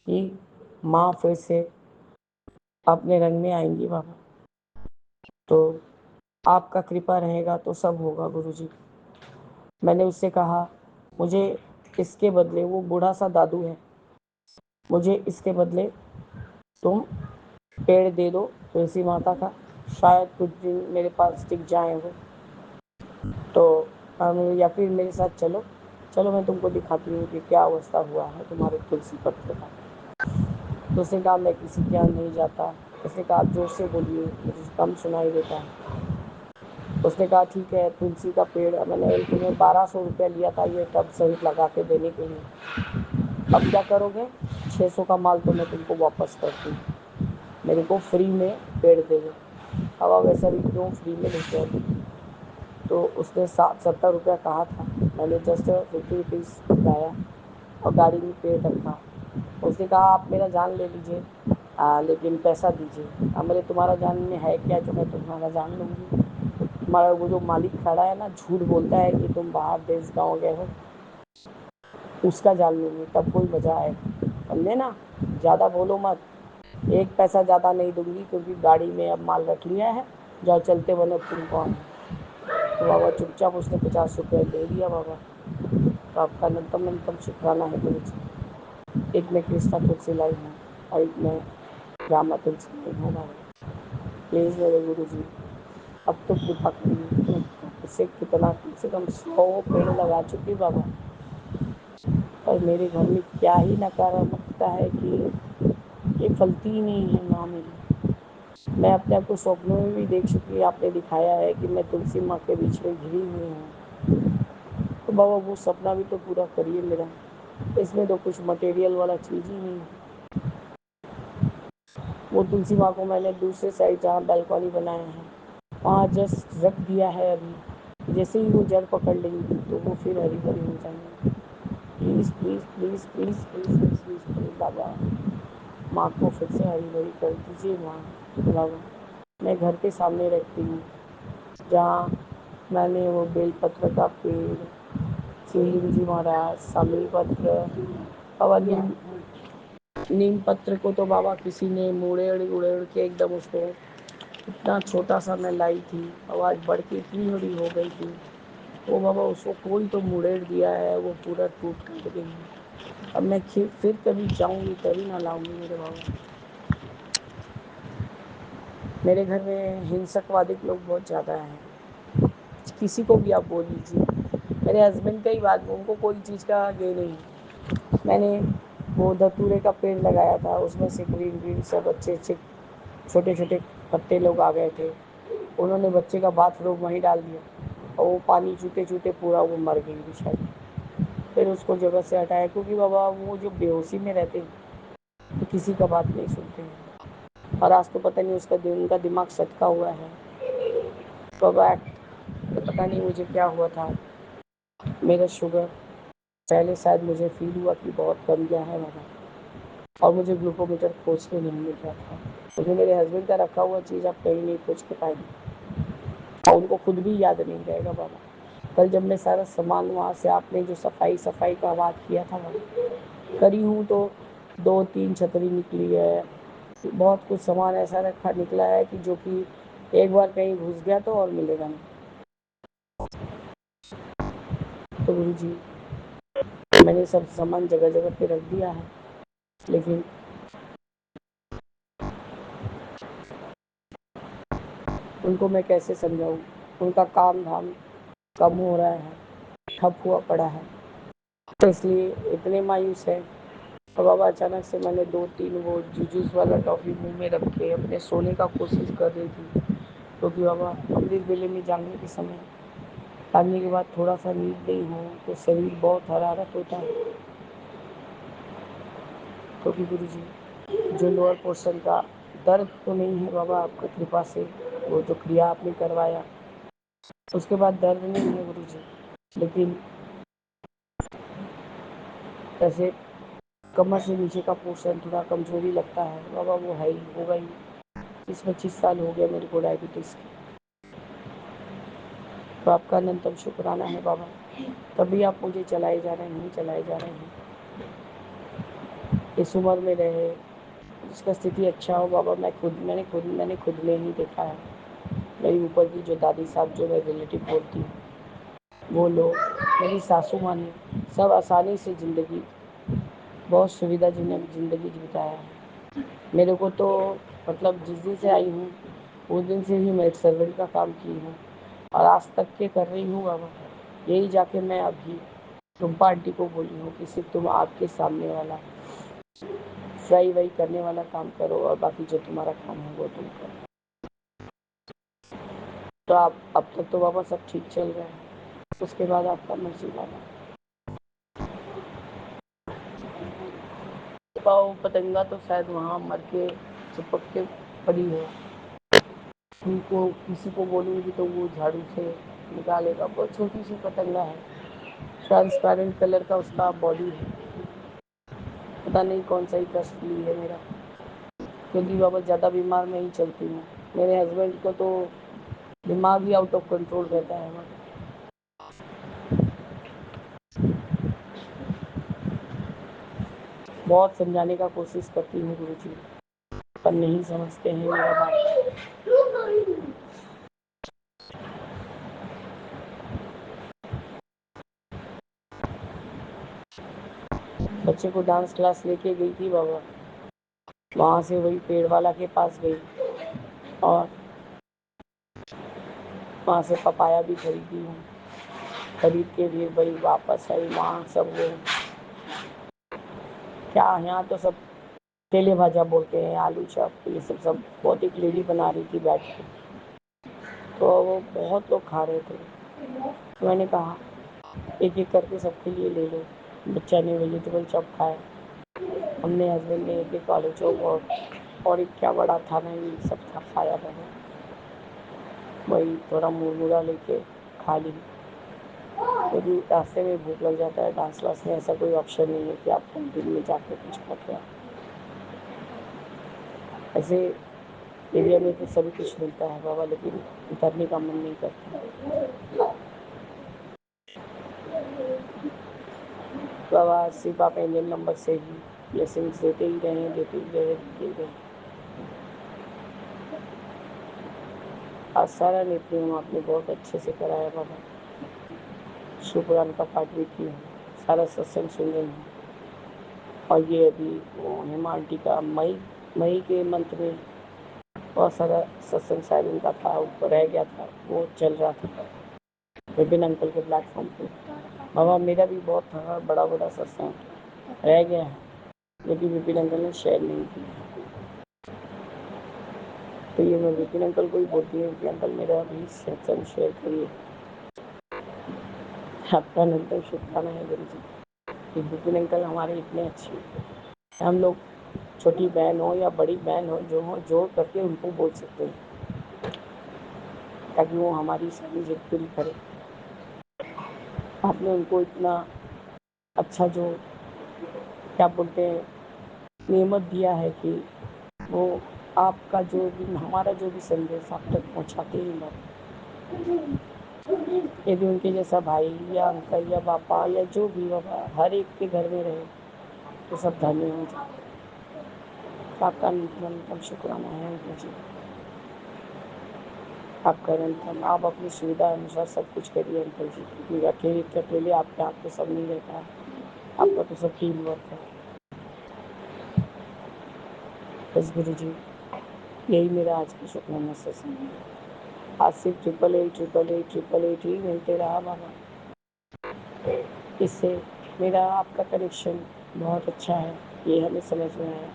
कि माँ फिर से अपने रंग में आएंगी बाबा। तो आपका कृपा रहेगा तो सब होगा गुरुजी। मैंने उससे कहा मुझे इसके बदले, वो बूढ़ा सा दादू है, मुझे इसके बदले तुम पेड़ दे दो तुलसी माता का, शायद कुछ दिन मेरे पास टिक जाए वो। तो हम, या फिर मेरे साथ चलो, चलो मैं तुमको दिखाती हूँ कि क्या अवस्था हुआ है तुम्हारे तुलसी पत्र का। तो उसने कहा मैं किसी के यहाँ नहीं जाता। उसने कहा आप जोर से बोलिए, मुझे कम सुनाई देता है। उसने कहा ठीक है, तुलसी का पेड़ मैंने तुम्हें 1200 रुपया लिया था ये टब सहित लगा के देने के लिए, अब क्या करोगे? 600 का माल तो मैं तुमको वापस करती हूँ, मेरे को फ्री में पेड़ दे दो। अब आप ऐसा भी क्यों फ्री में लेके आओ? तो उसने 70 रुपया कहा था, मैंने जस्ट 50 रुपीज़ लाया और गाड़ी में पेड़ रखा। उसने कहा आप मेरा जान ले लीजिए, लेकिन पैसा दीजिए। अब मेरे तुम्हारा जान में है क्या जो मैं तुम्हारा जान लूँगी? तुम्हारा वो जो मालिक खड़ा है ना, झूठ बोलता है कि तुम बाहर देश गाँव गए हो, उसका जान लूँगी, तब कोई मज़ा आएगा, समझे ना? ज़्यादा बोलो मत, एक पैसा ज़्यादा नहीं दूंगी, क्योंकि गाड़ी में अब माल रख लिया है, जाओ चलते बनो तुम कौन है। तो बाबा चुपचाप उसने 50 रुपया दे दिया बाबा। तो आपका नंतम नंतम शुक्राना है गुरु जी। एक मैं कृष्णा तुलसी लाई हूँ और एक मैं रामा तुलसी लाई हूँ बाबा। प्लीज़ मेरे गुरु जी अब तो कृपा करिए। मैं इससे कितना, कम से कम 100 पेड़ लगा चुकी बाबा, पर मेरे घर में क्या ही नकारात्मकता है कि ये फलती ही नहीं है माँ मेरी। मैं अपने आप को स्वप्नों में भी देख चुकी, आपने दिखाया है कि मैं तुलसी माँ के बीच में घिरी हुई हूँ। तो बाबा वो सपना भी तो पूरा करिए मेरा, इसमें तो कुछ मटेरियल वाला चीज़ ही नहीं। वो तुलसी माँ को मैंने दूसरे साइड जहाँ बैल्कनी बनाया है वहाँ जस्ट रख दिया है अभी, जैसे ही वो जड़ पकड़ लेंगी तो वो फिर हरी भरी हो जाएंगी। Please please please please please please please please बाबा, माँ को फिर से हरी भरी कर दीजिए माँ। बाबा मैं घर के सामने रखती हूँ जहाँ मैंने वो बेलपत्र का पेड़, शिवलिंग जी महाराज, सामिल पत्र और नीम पत्र को तो बाबा किसी ने मुड़ेड़ उड़ेड़ के एकदम उसको, इतना छोटा सा मैं लाई थी, आवाज़ बढ़ के इतनी बड़ी हो गई थी। वो बाबा उसको कोई तो मुड़ेड़ दिया है, वो पूरा टूट टूट गई है। अब मैं फिर कभी चाहूँगी तभी ना लाऊंगी मेरे बाबा। मेरे घर में हिंसकवादी लोग बहुत ज़्यादा हैं, किसी को भी आप बोल लीजिए। मेरे हस्बैंड का ही बात, उनको कोई चीज़ का ये नहीं। मैंने वो धतूरे का पेड़ लगाया था, उसमें से ग्रीन ग्रीन सब अच्छे अच्छे छोटे छोटे पत्ते लोग आ गए थे। उन्होंने बच्चे का बाथरूम वहीं डाल दिया और वो पानी चूते चूते पूरा वो मर गई बेचारी। फिर उसको जगह से हटाया, क्योंकि बाबा वो जो बेहोशी में रहते हैं तो किसी का बात नहीं सुनते हैं। और आज तो पता नहीं उसका उनका दिमाग सटका हुआ है बाबा। तो पता नहीं मुझे क्या हुआ था, मेरा शुगर पहले शायद मुझे फील हुआ कि बहुत कम गया है बाबा, और मुझे ग्लूकोमीटर खोज के नहीं मिल रहा था, क्योंकि मेरे हस्बैंड का रखा हुआ चीज़ आप कहीं नहीं खोज के पाएंगे और उनको खुद भी याद नहीं रहेगा बाबा। कल जब मैं सारा सामान वहाँ से, आपने जो सफाई सफाई का बात किया था बाबा, करी हूँ तो 2-3 छतरी निकली है, बहुत कुछ सामान ऐसा रखा निकला है कि जो कि एक बार कहीं घुस गया तो और मिलेगा नहीं। तो गुरु जी मैंने सब सामान जगह जगह पे रख दिया है, लेकिन उनको मैं कैसे समझाऊँ? उनका काम धाम कम हो रहा है, ठप हुआ पड़ा है, तो इसलिए इतने मायूस है। और बाबा अचानक से मैंने 2-3 वो जूस वाला टॉफ़ी मुंह में रख के अपने सोने का कोशिश कर रही थी, क्योंकि बाबा अमृत वेले में जागने के समय, जागने के बाद थोड़ा सा नींद नहीं हो तो शरीर बहुत हरारत होता है। क्योंकि गुरु जी जो लोअर पोर्शन का दर्द तो नहीं है बाबा, आपकी कृपा से वो जो क्रिया आपने करवाया उसके बाद दर्द नहीं है गुरु जी, लेकिन ऐसे कमर से नीचे का पोर्शन थोड़ा कमजोरी लगता है बाबा, वो है ही, होगा ही। 20-25 साल हो गया मेरे को डायबिटीज़ की। तो आपका अनंतम शुक्राना है बाबा, तभी आप मुझे चलाए जा रहे हैं, चलाए जा रहे हैं। इस उम्र में रहे जिसका स्थिति अच्छा हो बाबा, मैंने खुद में ही देखा है। मेरी ऊपर की जो दादी साहब, जो मैं रिलेटिव बोलती हूँ, वो लोग, मेरी सासू माँ ने सब आसानी से ज़िंदगी, बहुत सुविधाजनक ज़िंदगी बिताया है। मेरे को तो मतलब जिस दिन से आई हूँ उस दिन से ही मैं एक सर्वेंट का काम की हूँ और आज तक के कर रही हूँ बाबा। यही जाके मैं अभी टुम्पा आंटी को बोली हूँ कि सिर्फ तुम आपके सामने वाला फ्राई वाई करने वाला काम करो और बाकी जो तुम्हारा काम है वो तुम करो। तो आप अब तक तो बाबा सब ठीक चल रहा है, उसके बाद आपका मर्जी बाबा। पाओ पतंगा तो शायद वहाँ मर के चिपक के पड़ी है, उनको किसी को बोलूँगी तो वो झाड़ू से निकालेगा। बहुत छोटी सी पतंगा है, ट्रांसपेरेंट कलर का उसका बॉडी है। पता नहीं कौन सा ही कष्ट ली है मेरा, क्योंकि बाबा ज़्यादा बीमार मैं ही चलती हूँ। मेरे हस्बैंड को तो दिमाग ही आउट ऑफ कंट्रोल रहता है बाबा। बहुत समझाने का कोशिश करती हूँ गुरु जी, पर नहीं समझते हैं मेरा बात। बच्चे को डांस क्लास लेके गई थी बाबा, वहाँ से वही पेड़ वाला के पास गई और वहाँ से पपाया भी खरीदी हूँ। खरीद के फिर वही वापस आई। वहाँ सब वो क्या, यहाँ तो सब केले भाजा बोलते हैं, आलू चॉप, ये सब सब बहुत एक लेडी बना रही थी बैठ के, तो वो बहुत लोग खा रहे थे। तो मैंने कहा एक एक करके सबके लिए ले लो। बच्चा ने वेजिटेबल चॉप खाया, हमने हस्बैंड ने एक एक आलू चॉप और एक क्या बड़ा था ना, ये सब था खाया मैंने। वही थोड़ा मुरमुरा लेके खा ली, क्योंकि रास्ते में भूख लग जाता है। डांस क्लास में ऐसा कोई ऑप्शन नहीं है कि आप कैंटीन में जाके कुछ खा के आओ। ऐसे एरिया में तो सभी कुछ मिलता है बाबा, लेकिन उतरने का मन नहीं करता। बाबा सिर्फ आप इंडियन नंबर से ही ब्लेसिंग्स देते ही रहे, देते ही रहे, देते ही रहे। आज सारा नित्य आपने बहुत अच्छे से कराया बाबा। शुक्रान का पाठ भी की हूँ, सारा सत्संग सुन रही हूँ। और ये अभी वो हेमा आंटी का मई मई के मंथ में बहुत सारा सत्संग शायद उनका था, ऊपर रह गया था, वो चल रहा था विपिन अंकल के प्लेटफॉर्म पे। बाबा मेरा भी बहुत था बड़ा बड़ा सत्संग रह गया है, लेकिन विपिन अंकल ने शेयर नहीं किया। तो ये मैं विपिन अंकल को ही बोलती हूँ कि अंकल मेरा भी सत्संग शेयर करिए। आपका अनंत शुक्राना है गुरु जी कि विपिन अंकल हमारे इतने अच्छे हैं। हम लोग छोटी बहन हो या बड़ी बहन हो, जो हो जोड़ करके उनको बोल सकते हैं ताकि वो हमारी सारी जिद पूरी करे। आपने उनको इतना अच्छा जो क्या बोलते हैं नियमत दिया है कि वो आपका जो भी हमारा जो भी संदेश आप तक पहुँचाते ही बात। यदि उनके जैसा भाई या अंकल या पापा या जो भी बाबा हर एक के घर में रहे तो सब धन्य हो जाए। आपका अनंतम शुक्राना है अंकल जी। आपका अनंतम, आप अपनी सुविधा अनुसार सब कुछ करिए अंकल जी, क्योंकि अकेले आपके हाथ में सब नहीं रहता है, आपका तो सब टीम वर्क है। बस गुरु जी यही मेरा आज का शुक्राना सत्संग है। आज सिर्फ 888 ही मिलते रहा बाबा। इससे मेरा आपका कनेक्शन बहुत अच्छा है, ये हमें समझ में आया।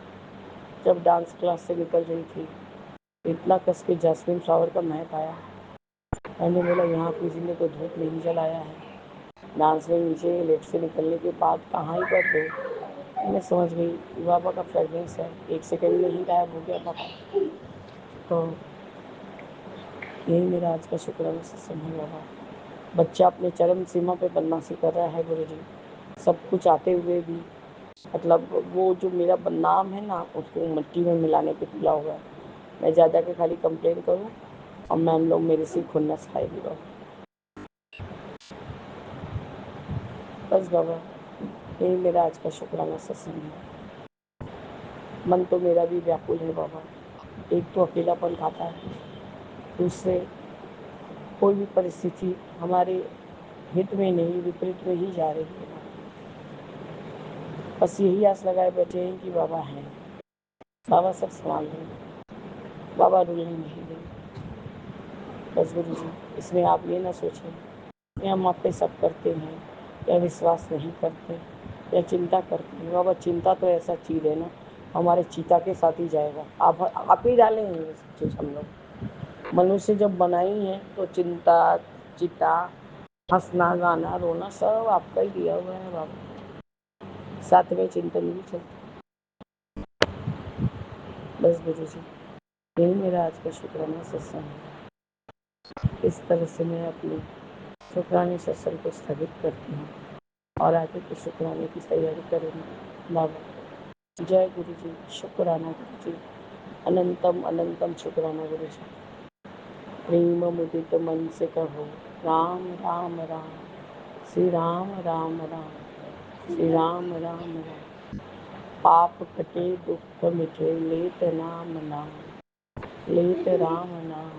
जब डांस क्लास से निकल रही थी इतना कस के जैस्मिन फ्लावर का महक आया, मैंने बोला यहाँ किसी ने तो धूप नहीं जलाया है। डांस में नीचे लिफ्ट से निकलने के बाद कहाँ ही पर थे, मैं समझ गई बाबा का फ्रेगनेंस है, एक सेकंड में ही गायब हो गया बाबा। तो यही मेरा आज का शुक्राना सत्संग है बाबा। बच्चा अपने चरम सीमा पे बदमाशी कर रहा है गुरु जी, सब कुछ आते हुए भी। मतलब वो जो मेरा बदनाम है ना, उसको मिट्टी में मिलाने पे तुला हुआ है। मैं ज़्यादा के खाली कंप्लेन करूँ और मैम लोग मेरे से खुन्नस खाएगी बाबा। बस बाबा यही मेरा आज का शुक्राना सत्संग है। मन तो मेरा भी व्याकुल है बाबा। एक तो अकेलापन खाता है, दूसरे कोई भी परिस्थिति हमारे हित में नहीं विपरीत में ही जा रही है। बस यही आस लगाए बैठे हैं कि बाबा हैं, बाबा सब संभाल लेंगे, बाबा रुलने नहीं देंगे। बस गुरु जी, इसमें आप ये ना सोचें कि हम आप पे सब करते हैं या विश्वास नहीं करते या चिंता करते हैं। बाबा चिंता तो ऐसा चीज़ है ना, हमारे चिता के साथ ही जाएगा। आप ही डालेंगे ये सब चीज़। हम लोग मनुष्य जब बनाई है तो चिंता, चिता, हंसना, गाना, रोना सब आपका ही दिया हुआ है बाबा। साथ में चिंतन भी चलता। बस गुरु जी, यही मेरा आज का शुक्राना सत्संग है। इस तरह से मैं अपने शुक्राने सत्संग को स्थगित करती हूँ और आगे के शुक्राने की तैयारी करेंगे। बाबा जय गुरु जी, शुक्राना गुरु जी, अनंतम अनंतम शुक्राना गुरु जी। प्रेम मुदित मन से कहो राम राम राम, श्री राम राम राम, श्री राम राम राम। पाप कटे दुख मिटे लेत नाम नाम, लेत राम नाम,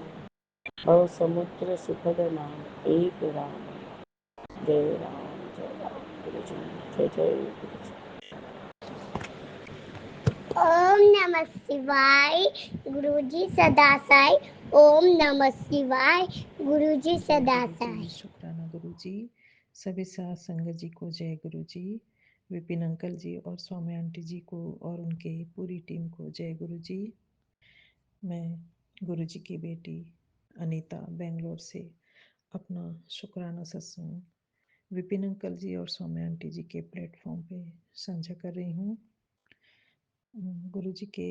भव समुद्र सुखद नाम एक राम। जय राम जय राम गुरु जी, जय जय गुरु जी। ओम नमः शिवाय गुरुजी सदा साई। ओम नमः शिवाय गुरुजी सदा साई। शुक्राना गुरु जी, सभी साथ संगत जी को जय गुरु जी, विपिन अंकल जी और स्वामी आंटी जी को और उनके पूरी टीम को जय गुरु जी। मैं गुरु जी की बेटी अनीता बेंगलोर से अपना शुक्राना सत्संग विपिन अंकल जी और स्वामी आंटी जी के प्लेटफॉर्म पे साझा कर रही हूँ। गुरु जी के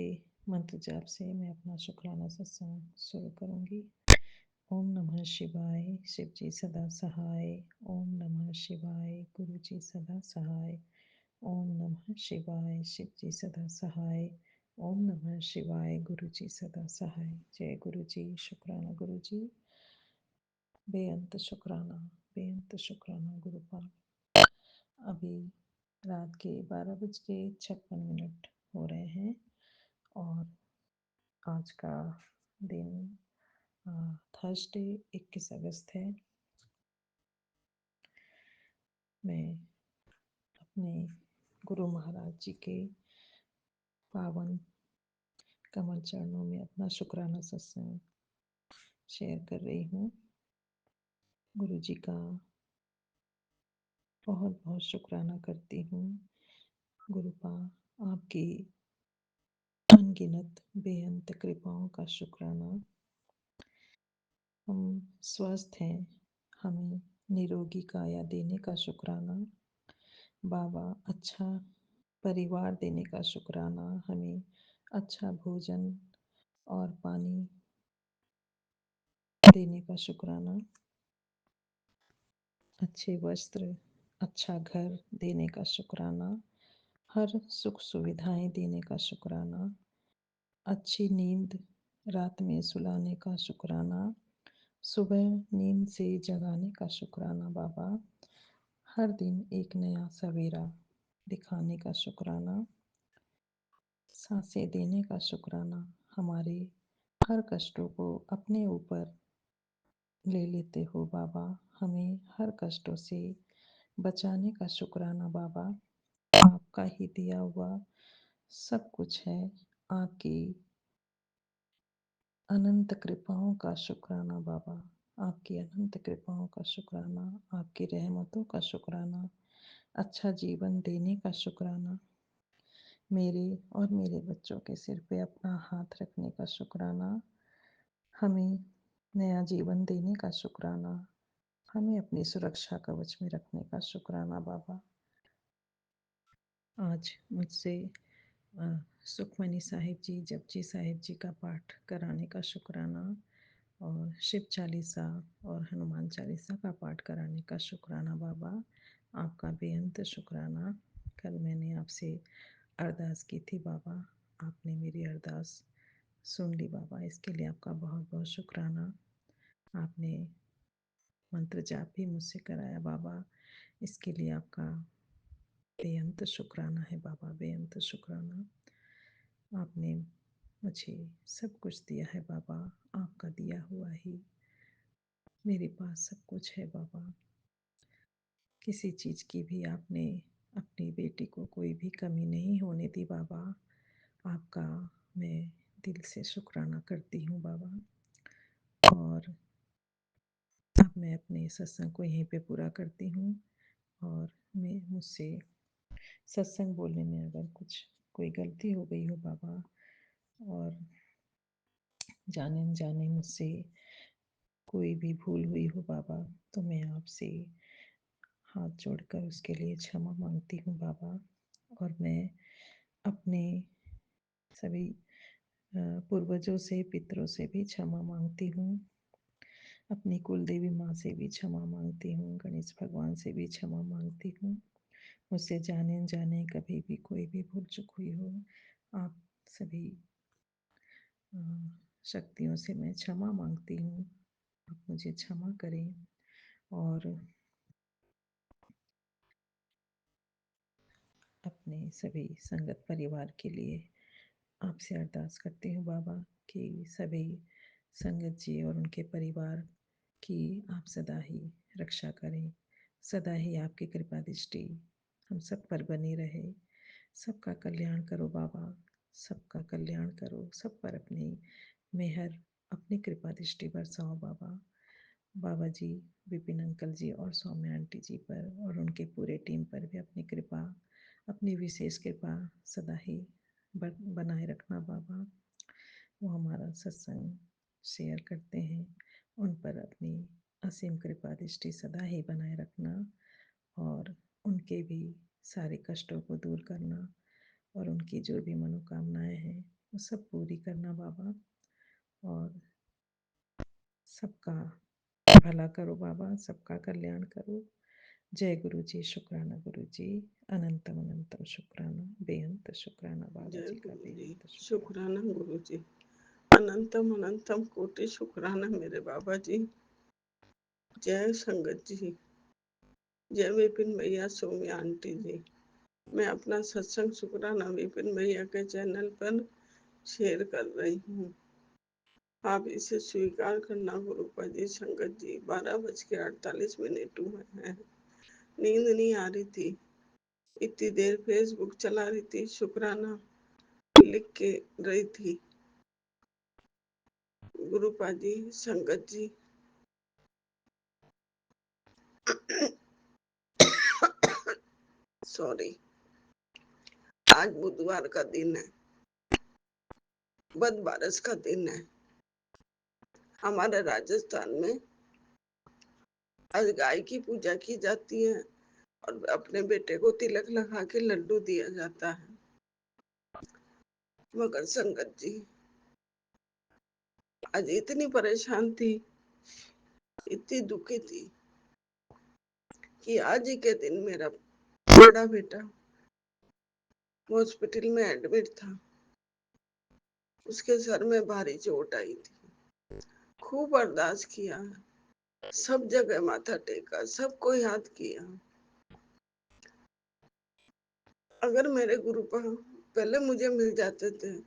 मंत्र जाप से मैं अपना शुक्राना सत्संग शुरू करूँगी। ओम नमः शिवाय, शिव जी सदा सहाय। ओम नमः शिवाय, गुरु जी सदा सहाय। ओम नमः शिवाय, शिव जी सदा सहाय। ओम नमः शिवाय, गुरु जी सदा सहाय। जय गुरु जी, शुक्राना गुरु जी, बेअंत शुक्राना, बेअंत शुक्राना गुरुपाल। अभी रात के 12:56 हो रहे हैं और आज का दिन थर्सडे 21 अगस्त है। मैं अपने गुरु महाराज जी के पावन कमल चरणों में अपना शुक्राना सत्संग शेयर कर रही हूँ। गुरु जी का बहुत बहुत शुक्राना करती हूँ। गुरुपा आपकी अनगिनत बेअंत कृपाओं का शुक्राना। हम स्वस्थ हैं, हमें निरोगी काया देने का शुक्राना। बाबा अच्छा परिवार देने का शुक्राना, हमें अच्छा भोजन और पानी देने का शुक्राना, अच्छे वस्त्र, अच्छा घर देने का शुक्राना, हर सुख सुविधाएं देने का शुक्राना, अच्छी नींद रात में सुलाने का शुक्राना, सुबह नींद से जगाने का शुक्राना। बाबा हर दिन एक नया सवेरा दिखाने का शुक्राना, सांसें देने का शुक्राना, हमारे हर कष्टों को अपने ऊपर ले लेते हो बाबा, हमें हर कष्टों से बचाने का शुक्राना। बाबा आपका ही दिया हुआ सब कुछ है, आपकी अनंत कृपाओं का शुक्राना। बाबा आपकी अनंत कृपाओं का शुक्राना, आपकी रहमतों का शुक्राना, अच्छा जीवन देने का शुक्राना, मेरे और मेरे बच्चों के सिर पे अपना हाथ रखने का शुक्राना, हमें नया जीवन देने का शुक्राना, हमें अपनी सुरक्षा कवच में रखने का शुक्राना। बाबा आज मुझसे सुखमनी साहिब जी, जपजी साहिब जी का पाठ कराने का शुक्राना और शिव चालीसा और हनुमान चालीसा का पाठ कराने का शुक्राना। बाबा आपका बेअंत शुक्राना। कल मैंने आपसे अरदास की थी बाबा, आपने मेरी अरदास सुन ली बाबा, इसके लिए आपका बहुत बहुत शुक्राना। आपने मंत्र जाप भी मुझसे कराया बाबा, इसके लिए आपका बेअंत शुक्राना है बाबा, बेअंत शुक्राना। आपने मुझे सब कुछ दिया है बाबा, आपका दिया हुआ ही मेरे पास सब कुछ है बाबा। किसी चीज़ की भी आपने अपनी बेटी को कोई भी कमी नहीं होने दी बाबा। आपका मैं दिल से शुक्राना करती हूँ बाबा। और अब मैं अपने सत्संग को यहीं पे पूरा करती हूँ। और मैं मुझसे सत्संग बोलने में अगर कुछ कोई गलती हो गई हो बाबा, और जाने अनजाने मुझसे कोई भी भूल हुई हो बाबा, तो मैं आपसे हाथ जोड़कर उसके लिए क्षमा मांगती हूँ बाबा। और मैं अपने सभी पूर्वजों से, पितरों से भी क्षमा मांगती हूँ। अपनी कुल देवी माँ से भी क्षमा मांगती हूँ। गणेश भगवान से भी क्षमा मांगती हूँ। मुझसे जाने अनजाने कभी भी कोई भी भूल चूक हुई हो, आप सभी शक्तियों से मैं क्षमा मांगती हूँ। आप मुझे क्षमा करें। और अपने सभी संगत परिवार के लिए आपसे अरदास करती हूँ बाबा कि सभी संगत जी और उनके परिवार की आप सदा ही रक्षा करें। सदा ही आपकी कृपा दृष्टि हम सब पर बनी रहे। सबका कल्याण करो बाबा, सबका कल्याण करो। सब पर अपनी मेहर, अपनी कृपा दृष्टि बरसाओ बाबा। बाबा जी, विपिन अंकल जी और सौम्या आंटी जी पर और उनके पूरे टीम पर भी अपनी कृपा, अपनी विशेष कृपा सदा ही बनाए रखना बाबा। वो हमारा सत्संग शेयर करते हैं, उन पर अपनी असीम कृपा दृष्टि सदा ही बनाए रखना। और उनके भी सारे कष्टों को दूर करना, और उनकी जो भी मनोकामनाएं हैं वो सब पूरी करना बाबा। और सबका भला करो बाबा, सबका कल्याण करो। जय गुरु जी। शुक्राना गुरु जी। अनंतम अनंतम शुक्राना, बेअंत शुक्राना बाबा जय जी का, गुरु जी। बेअंत शुक्राना। शुक्राना गुरु जी। अनंतम अनंतम कोटि शुक्राना मेरे बाबा जी। जय संगत जी। जय विपिन भैया, सौम्या आंटी जी। मैं अपना सत्संग शुक्राना विपिन भैया के चैनल पर शेयर कर रही हूँ। आप इसे स्वीकार करना गुरुपा जी। संगत जी, 12:48 हुए हैं। नींद नहीं आ रही थी, इतनी देर फेसबुक चला रही थी, शुक्राना लिख के रही थी। गुरुपा जी, संगत जी, सॉरी, आज बुधवार का दिन है, बद बारस का दिन है। हमारे राजस्थान में आज गाय की पूजा की जाती है और अपने बेटे को तिलक लगा के लड्डू दिया जाता है। मगर संगत जी, आज इतनी परेशान थी, इतनी दुखी थी कि आज ही के दिन मेरा बड़ा बेटा हॉस्पिटल में एडमिट था। उसके सर में भारी चोट आई थी। खूब अरदास किया, सब जगह माथा टेका, सबको याद किया। अगर मेरे गुरु पहले मुझे मिल जाते थे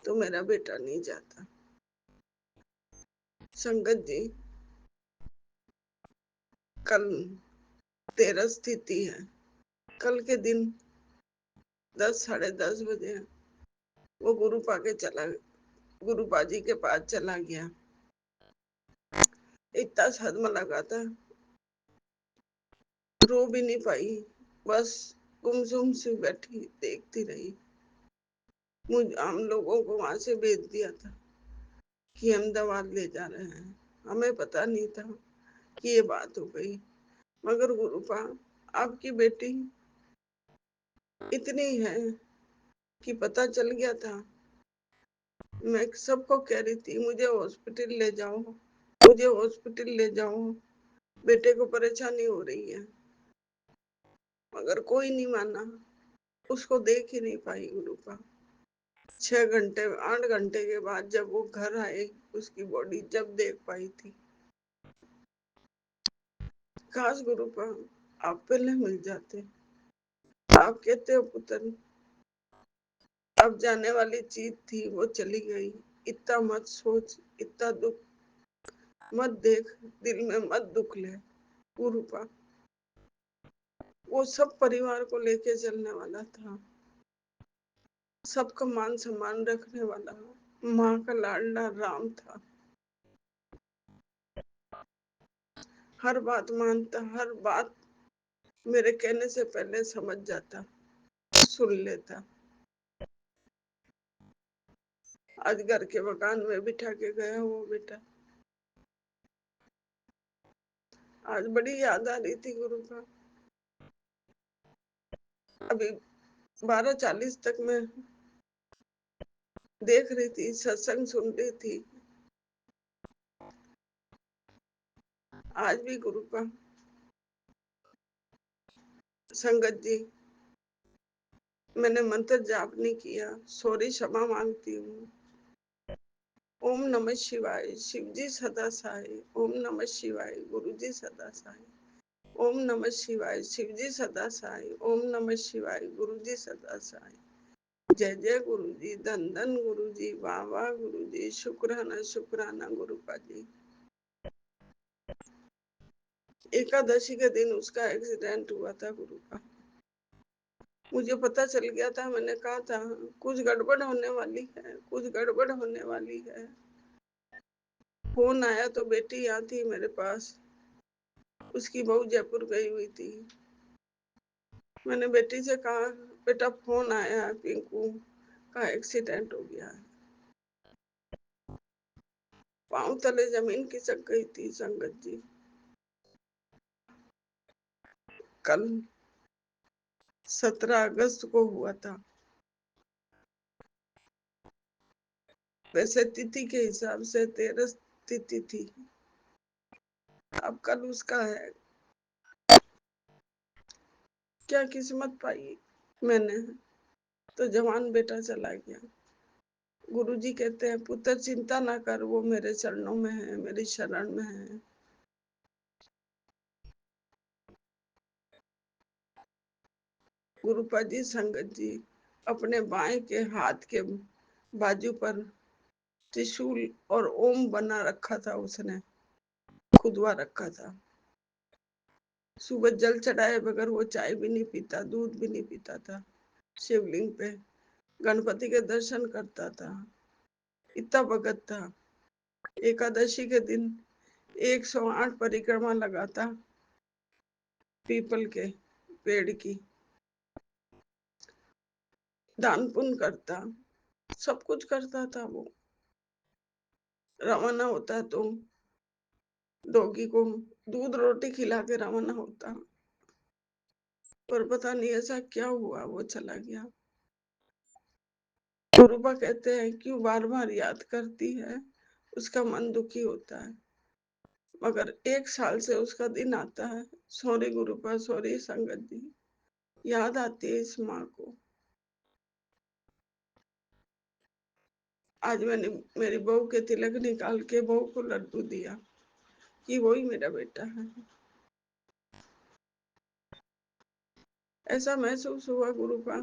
तो मेरा बेटा नहीं जाता। संगत जी, कल 13 तिथि है। कल के दिन 10 साढ़े 10 बजे वो गुरुपा जी के पास चला गया। इतना सदमा लगा था, रो भी नहीं पाई, बस गुमसुम से बैठी देखती रही। हम लोगों को वहां से भेज दिया था कि अहमदाबाद ले जा रहे हैं। हमें पता नहीं था कि ये बात हो गई। मगर गुरुपा, आपकी बेटी इतनी है कि पता चल गया था। मैं सबको कह रही थी, मुझे हॉस्पिटल ले जाओ, मुझे हॉस्पिटल ले जाओ, बेटे को परेशानी हो रही है। मगर कोई नहीं माना, उसको देख ही नहीं पाई गुरुपा। 6 घंटे 8 घंटे के बाद जब वो घर आए, उसकी बॉडी जब देख पाई थी। काश गुरुपा आप पहले मिल जाते। आप कहते हो पुत्र, अब जाने वाली चीज थी वो चली गई। इतना मत सोच, इतना दुख मत देख, दिल में मत दुख ले गुरुपा। वो सब परिवार को लेके चलने वाला था। सबका मान सम्मान रखने वाला, माँ का लाडला राम था। हर बात मानता, हर बात मेरे कहने से पहले समझ जाता, सुन लेता। आज घर के मकान में बिठा के गया वो बेटा। आज बड़ी याद आ रही थी गुरु का। अभी 12:40 तक मैं देख रही थी, सत्संग सुन रही थी। आज भी गुरु का संगत जी, मैंने मंत्र जाप नहीं किया, सॉरी, क्षमा मांगती हूँ। ओम नमः शिवाय, शिव जी सदा सहाय। ओम नमः शिवाय, गुरु जी सदा सहाय। ओम नमः शिवाय, शिव जी सदा सहाय। ओम नमः शिवाय, गुरु जी सदा सहाय। जय जय गुरु जी, धन धन गुरु जी, वाह वाह गुरु जी, शुक्राना शुक्राना गुरुपा जी। एकादशी के दिन उसका एक्सीडेंट हुआ था गुरु का। मुझे पता चल गया था, मैंने कहा था कुछ गड़बड़ होने वाली है, कुछ गड़बड़ होने वाली है। फोन आया तो बेटी यहाँ थी मेरे पास, उसकी बहू जयपुर गई हुई थी। मैंने बेटी से कहा, बेटा फोन आया है, पिंकू का एक्सीडेंट हो गया है। पांव तले जमीन खिसक गई थी संगत जी। कल 17 अगस्त को हुआ था। वैसे तिथि के हिसाब से 13 तिथि थी, अब कल उसका है। क्या किस्मत पाई मैंने, तो जवान बेटा चला गया। गुरुजी कहते हैं, पुत्र चिंता ना कर, वो मेरे चरणों में है, मेरी शरण में है। गुरुपा जी संगत जी अपने बाएं के हाथ के बाजू पर त्रिशूल और ओम बना रखा था, उसने खुदवा रखा था। सुबह जल चढ़ाए बगैर वो चाय भी नहीं पीता, दूध भी नहीं पीता था। शिवलिंग पे गणपति के दर्शन करता था, इतना भगत था। एकादशी के दिन 108 परिक्रमा लगाता पीपल के पेड़ की, दान पुण्य करता, सब कुछ करता था वो। रवाना होता तो डॉगी को दूध रोटी खिला के रवाना होता, पर पता नहीं ऐसा क्या हुआ, वो चला गया। गुरुबा कहते हैं, क्यों बार बार याद करती है, उसका मन दुखी होता है। मगर 1 साल से उसका दिन आता है, सॉरी गुरुबा, सॉरी संगत जी, याद आती है इस माँ को। आज मैंने मेरी बहू के तिलक निकाल के बहू को लड्डू दिया कि वही मेरा बेटा है। ऐसा महसूस हुआ गुरु का।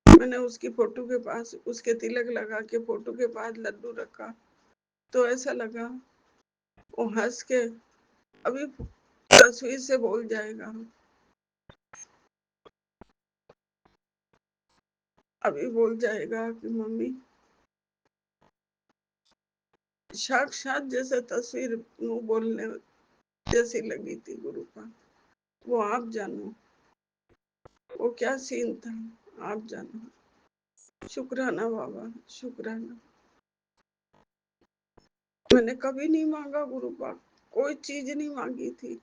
मैंने उसकी फोटो के पास, उसके तिलक लगा के फोटो के पास लड्डू रखा, तो ऐसा लगा वो हंस के अभी तस्वीर से बोल जाएगा, अभी बोल जाएगा कि मम्मी। साक्षात जैसे तस्वीर मुंह बोलने जैसी लगी थी गुरु का। वो आप जानो वो क्या सीन था, आप जानो। शुक्राना बाबा, शुक्राना। मैंने कभी नहीं मांगा गुरु का, कोई चीज नहीं मांगी थी,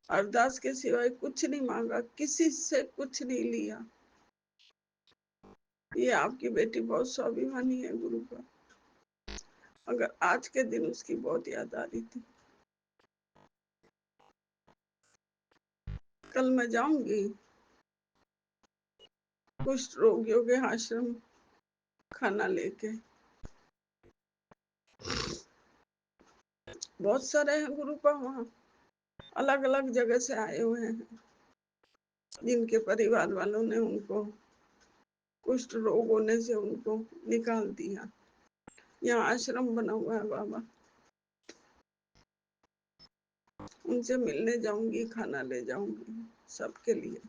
अरदास के सिवाय कुछ नहीं मांगा, किसी से कुछ नहीं लिया। ये आपकी बेटी बहुत स्वाभिमानी है गुरु का। अगर आज के दिन उसकी बहुत याद आ रही थी। कल मैं जाऊंगी कुष्ठ रोगियों के आश्रम खाना लेके। बहुत सारे हैं गुरु का वहाँ, अलग अलग जगह से आए हुए हैं, जिनके परिवार वालों ने उनको कुष्ठ रोग होने से उनको निकाल दिया। यहाँ आश्रम बना हुआ है बाबा, उनसे मिलने जाऊंगी, खाना ले जाऊंगी सबके लिए।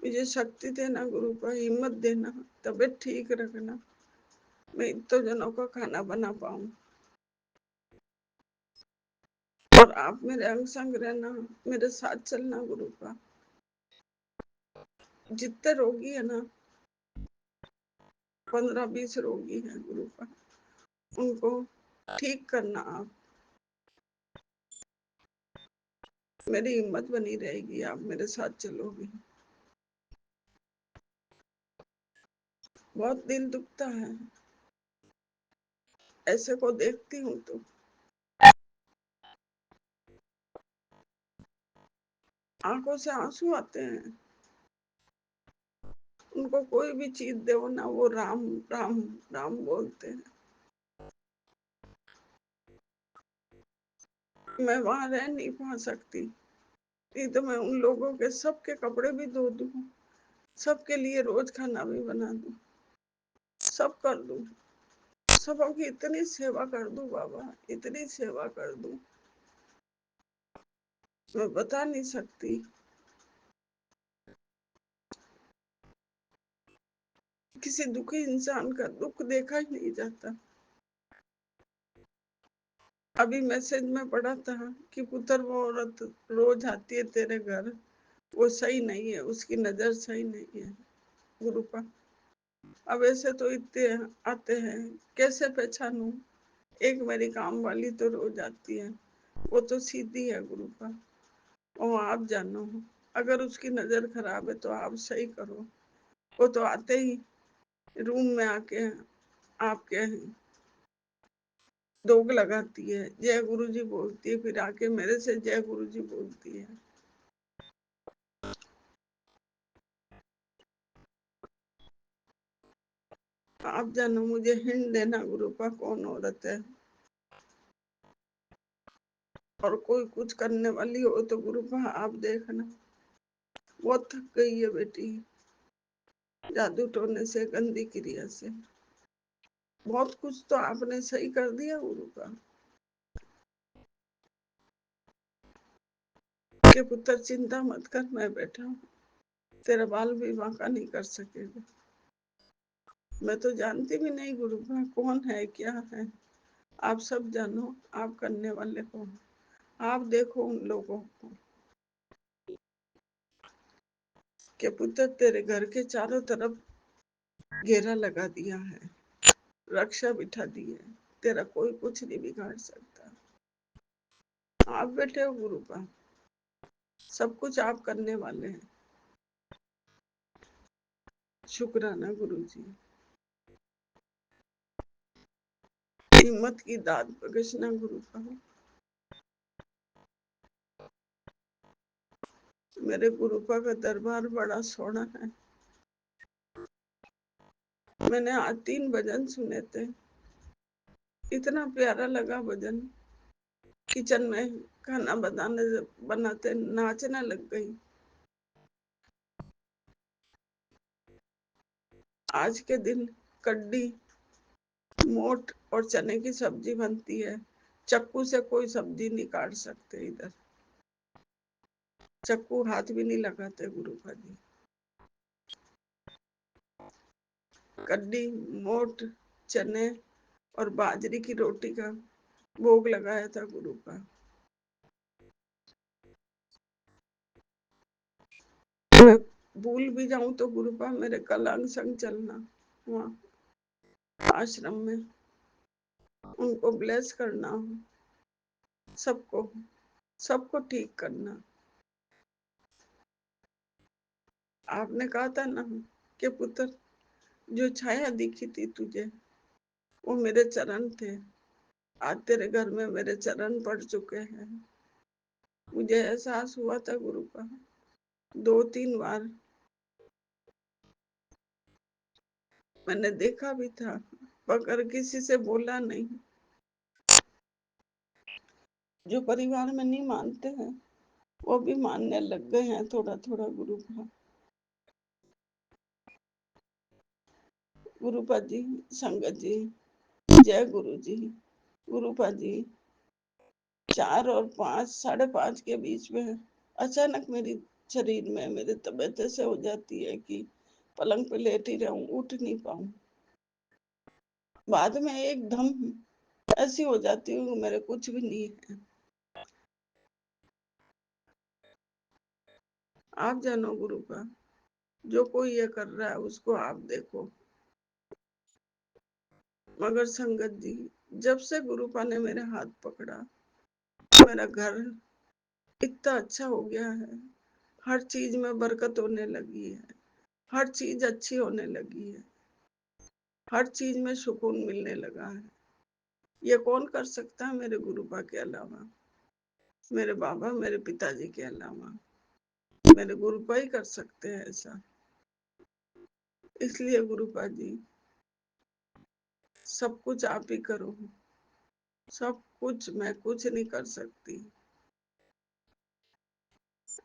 मुझे शक्ति देना गुरु का, हिम्मत देना, तबीयत ठीक रखना, मैं इतने जनों का खाना बना पाऊं। और आप मेरे अंग संग रहना, मेरे साथ चलना गुरु का। जितने रोगी है ना, 15-20 रोगी हैं गुरु का, उनको ठीक करना आप। मेरी हिम्मत बनी रहेगी, आप मेरे साथ चलोगे। बहुत दिल दुखता है ऐसे को देखती हूँ तो। आंखों से आंसू आते हैं। उनको कोई भी चीज दो ना, वो राम राम राम बोलते हैं। मैं वहां रह नहीं पा सकती, नहीं तो मैं उन लोगों के सबके कपड़े भी धो दूं, सबके लिए रोज खाना भी बना दूं, सब कर दूं, सबों की इतनी सेवा कर दूं बाबा, इतनी सेवा कर दूं, मैं बता नहीं सकती। किसी दुखी इंसान का दुख देखा ही नहीं जाता। अभी मैसेज में पढ़ा था कि पुत्र, वो औरत रोज आती है तेरे घर, वो सही नहीं है, उसकी नजर सही नहीं है गुरु का। अब ऐसे तो इतने आते हैं, कैसे पहचानूं? एक मेरी काम वाली तो रोज आती है, वो तो सीधी है गुरु का, और आप जानो, अगर उसकी नजर खराब है तो आप सही करो। वो तो आते ही रूम में आके आपके दोग लगाती है, जय गुरु जी बोलती है, फिर आके मेरे से जय गुरु जी बोलती है। आप जानो, मुझे हिंट देना गुरु का, कौन औरत है। और कोई कुछ करने वाली हो तो गुरु का आप देखना। बहुत थक गई है बेटी, जादू टोने से, गंदी क्रिया से। बहुत कुछ तो आपने सही कर दिया गुरु का, के पुत्र चिंता मत कर, मैं बैठा हूँ, तेरा बाल भी बांका नहीं कर सकेगा। मैं तो जानती भी नहीं गुरु का कौन है क्या है, आप सब जानो, आप करने वाले कौन। आप देखो उन लोगों को, के पुत्र तेरे घर के चारों तरफ घेरा लगा दिया है, रक्षा बिठा दी है, तेरा कोई कुछ नहीं बिगाड़ सकता। आप बैठे हो गुरु का, सब कुछ आप करने वाले हैं। शुक्राना गुरु जी, हिम्मत की दाद बख्शना गुरु का। मेरे गुरुपा का दरबार बड़ा सोना है। मैंने आज 3 भजन सुने थे, इतना प्यारा लगा भजन। किचन में खाना बनाते नाचने लग गई। आज के दिन कड्डी, मोट और चने की सब्जी बनती है। चक्कू से कोई सब्जी नहीं काट सकते इधर, चक्कू हाथ भी नहीं लगाते गुरुपा जी। कड्डी, मोट, चने और बाजरी की रोटी का भोग लगाया था गुरु का। मैं भूल भी जाऊं तो गुरुपा मेरे कल अंग संग चलना, वहाँ आश्रम में उनको ब्लेस करना, सबको सबको ठीक करना। आपने कहा था ना कि पुत्र, जो छाया दिखी थी तुझे वो मेरे चरण थे, आज तेरे घर में मेरे चरण पड़ चुके हैं। मुझे एहसास हुआ था गुरु का 2-3 बार, मैंने देखा भी था, मगर किसी से बोला नहीं। जो परिवार में नहीं मानते हैं वो भी मानने लग गए हैं थोड़ा थोड़ा गुरु का। गुरुपा जी, संगत जी, जय गुरु जी। गुरुपा जी, 4 और 5, 5:30 के बीच में अचानक मेरी शरीर में मेरी तबीयत ऐसे हो जाती है कि पलंग पे लेटी रहूं, उठ नहीं पाऊं। बाद में एकदम ऐसी हो जाती हूँ मेरे कुछ भी नहीं है। आप जानो गुरु का, जो कोई ये कर रहा है उसको आप देखो। मगर संगत जी, जब से गुरुपा ने मेरे हाथ पकड़ा, मेरा घर इतना अच्छा हो गया है। हर चीज में बरकत होने लगी है, हर चीज अच्छी होने लगी है, हर चीज में सुकून मिलने लगा है। ये कौन कर सकता है मेरे गुरुपा के अलावा? मेरे बाबा, मेरे पिताजी के अलावा मेरे गुरुपा ही कर सकते हैं ऐसा। इसलिए गुरुपा जी, सब कुछ आप ही करो। सब कुछ मैं कुछ नहीं कर सकती।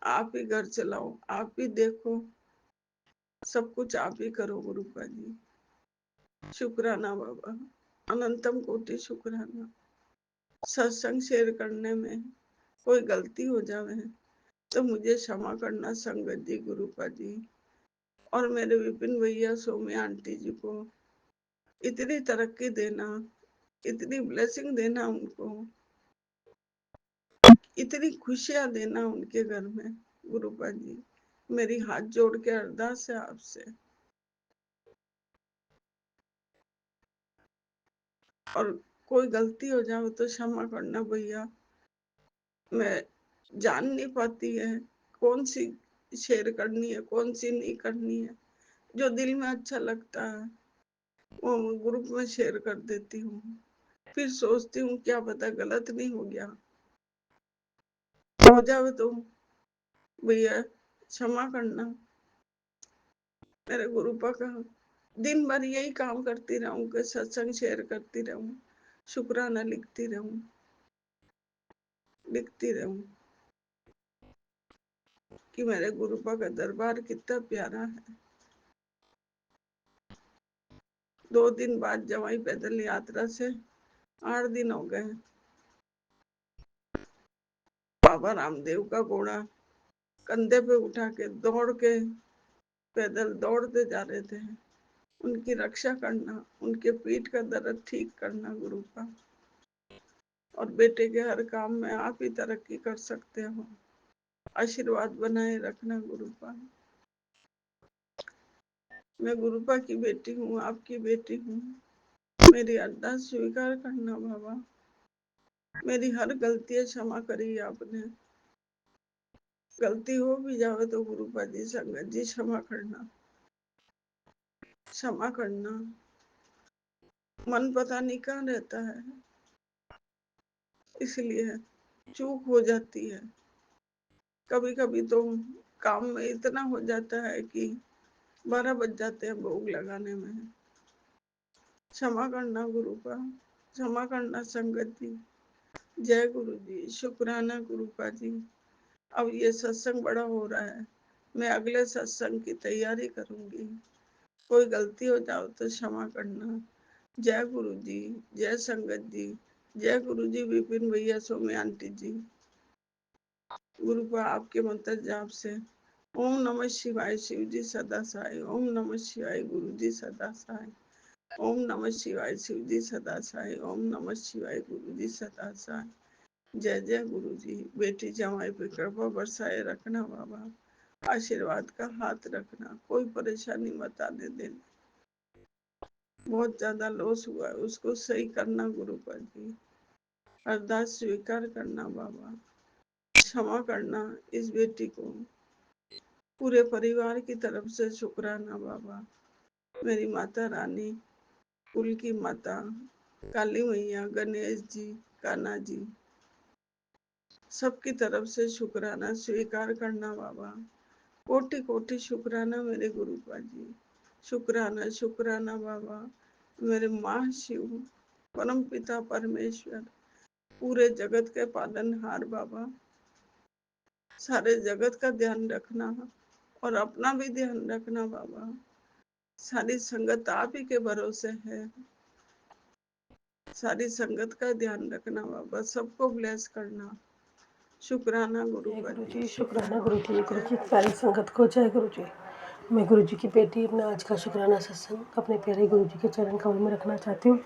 आप ही घर चलाओ, आप ही देखो, सब कुछ आप ही करो गुरुपा जी। शुक्राना बाबा, अनंतम कोटि शुक्राना। सत्संग शेयर करने में कोई गलती हो जावे तो मुझे क्षमा करना संगत जी, गुरुपा जी। और मेरे विपिन भैया, सौम्या आंटी जी को इतनी तरक्की देना, इतनी ब्लेसिंग देना उनको, इतनी खुशियां देना उनके घर में गुरुपा जी। मेरी हाथ जोड़ के अरदास है आपसे। और कोई गलती हो जाए तो क्षमा करना भैया। मैं जान नहीं पाती है कौन सी शेयर करनी है, कौन सी नहीं करनी है। जो दिल में अच्छा लगता है वो ग्रुप में शेयर कर देती हूँ। फिर सोचती हूँ क्या पता गलत नहीं हो गया, हो जाए तो भैया क्षमा करना। मेरे गुरुपा का दिन भर यही काम करती रहूं कि सत्संग शेयर करती रहूं, शुक्राना लिखती रहूं, लिखती रहूं कि मेरे गुरुपा का दरबार कितना प्यारा है। 2 दिन बाद जवाई पैदल यात्रा से 8 दिन हो गए। बाबा रामदेव का घोड़ा कंधे पे उठा के दौड़ के पैदल दौड़ते जा रहे थे। उनकी रक्षा करना, उनके पीठ का दर्द ठीक करना गुरुपा। और बेटे के हर काम में आप ही तरक्की कर सकते हो। आशीर्वाद बनाए रखना गुरुपा। मैं गुरुपा की बेटी हूँ, आपकी बेटी हूँ। मेरी अरदास स्वीकार करना बाबा। मेरी हर गलती क्षमा करी आपने। गलती हो भी जावे तो गुरुपा जी, संगत जी क्षमा करना, क्षमा करना। मन पता नहीं कहाँ रहता है, इसलिए चूक हो जाती है। कभी कभी तो काम में इतना हो जाता है कि 12 बज जाते हैं भोग लगाने में। क्षमा करना गुरुपा, क्षमा करना संगत जी। जय गुरु जी, शुक्राना गुरुपा जी। अब ये सत्संग बड़ा हो रहा है, मैं अगले सत्संग की तैयारी करूंगी। कोई गलती हो जाओ तो क्षमा करना। जय गुरु जी, जय संगत जी, जय गुरु जी, विपिन भैया, सौम्या आंटी जी। गुरुपा आपके मंत्र जाप से ओम नमः शिवाय, शिव जी सदा सहाय। ओम नमः शिवाय, गुरु जी सदा सहाय। ओम नमः शिवाय, शिव जी सदा सहाय। ओम नमः शिवाय, गुरु जी सदा सहाय। जय जय गुरु जी। बेटी जमाई पे कृपा बरसाए रखना बाबा। आशीर्वाद का हाथ रखना, कोई परेशानी मत आने देना। बहुत ज्यादा लॉस हुआ है, उसको सही करना गुरुपा जी। अरदास स्वीकार करना बाबा। क्षमा करना इस बेटी को। पूरे परिवार की तरफ से शुक्राना बाबा। मेरी माता रानी, कुल की माता, काली मैया, गणेश जी, कान्हा जी, सबकी तरफ से शुक्राना स्वीकार करना बाबा। कोटि कोटि शुक्राना मेरे गुरुपा जी। शुक्राना शुक्राना बाबा। मेरे माँ शिव, परम पिता परमेश्वर, पूरे जगत के पालनहार बाबा। सारे जगत का ध्यान रखना और अपना भी ध्यान रखना बाबा। सारी संगत आप ही के भरोसे है। सारी संगत का ध्यान रखना बाबा, सबको ब्लेस करना। शुक्राना गुरु जय का गुरु जी, जी, शुक्राना शुक्राना। गुरु जी, गुरु जी की प्यारी संगत को जय गुरु जी। मैं गुरु जी की बेटी अपना आज का शुक्राना सत्संग अपने प्यारे गुरु जी के चरण कमल में रखना चाहती हूँ।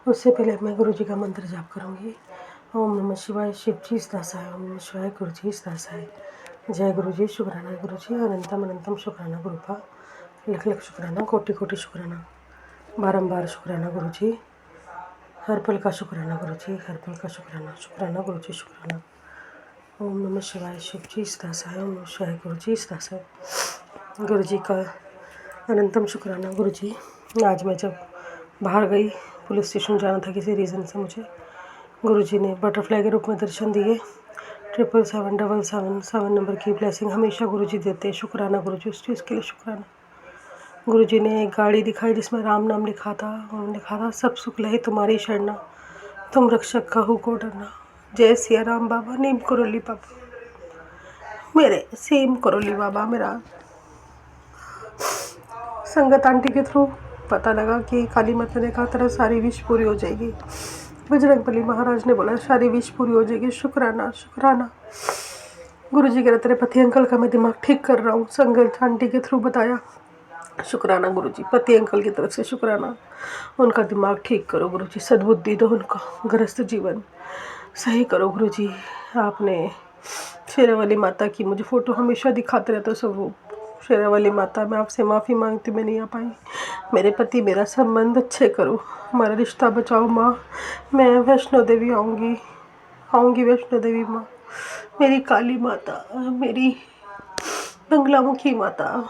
उससे पहले मैं गुरु जी का मंत्र जाप करूँगी। ओम नमः शिवाय, शिव जी सदासाय। ओम नमः शिवाय, गुरु जी सदासाय। जय गुरु जी, शुक्राना गुरु जी, अनंतम अनंतम शुक्राना गुरुपा, लख लख शुक्राना, कोटि कोटि शुक्राना, बारंबार शुक्राना गुरु जी, हर पल का शुक्राना गुरु जी, हर पल का शुक्राना। शुक्राना गुरु जी, शुक्राना। ओम नमः शिवाय, शिव जी सदासाय। ओम नमः शिवाय, गुरु जी सदासाय। गुरु जी का अनंतम शुक्राना गुरु जी। आज मैं जब बाहर गई, पुलिस स्टेशन जाना था किसी रीज़न से मुझे, गुरु जी ने बटरफ्लाई के रूप में दर्शन दिए। 77777 नंबर की ब्लेसिंग हमेशा गुरु जी देते हैं। शुक्राना गुरु जी, उस चीज़ के लिए शुक्राना। गुरु जी ने एक गाड़ी दिखाई जिसमें राम नाम लिखा था और लिखा था सब सुख लहे तुम्हारी शरणा, तुम रक्षक कहू को डरना। जय सिया राम बाबा, नीम करोली बाबा, मेरे सेम करोली बाबा। मेरा संगत आंटी के थ्रू पता लगा कि काली माता ने कहा तेरा सारी विश पूरी हो जाएगी। बजरंगबली महाराज ने बोला सारी विश पूरी हो जाएगी। शुक्राना शुक्राना। गुरु जी कह रहे तेरे पति अंकल का मैं दिमाग ठीक कर रहा हूँ, संगत आंटी के थ्रू बताया। शुक्राना गुरु जी, पति अंकल की तरफ से शुक्राना। उनका दिमाग ठीक करो गुरु जी, सद्बुद्धि दो उनको, गृहस्थ जीवन सही करो गुरु जी। आपने शेरावाली माता की मुझे फ़ोटो हमेशा दिखाते रहते हो स्वरूप। शेरावाली माता, मैं आपसे माफ़ी मांगती, मैं नहीं आ पाई। मेरे पति मेरा संबंध अच्छे करो, हमारा रिश्ता बचाओ माँ। मैं वैष्णो देवी आऊँगी वैष्णो देवी माँ। मेरी काली माता, मेरी बंगलामुखी माता,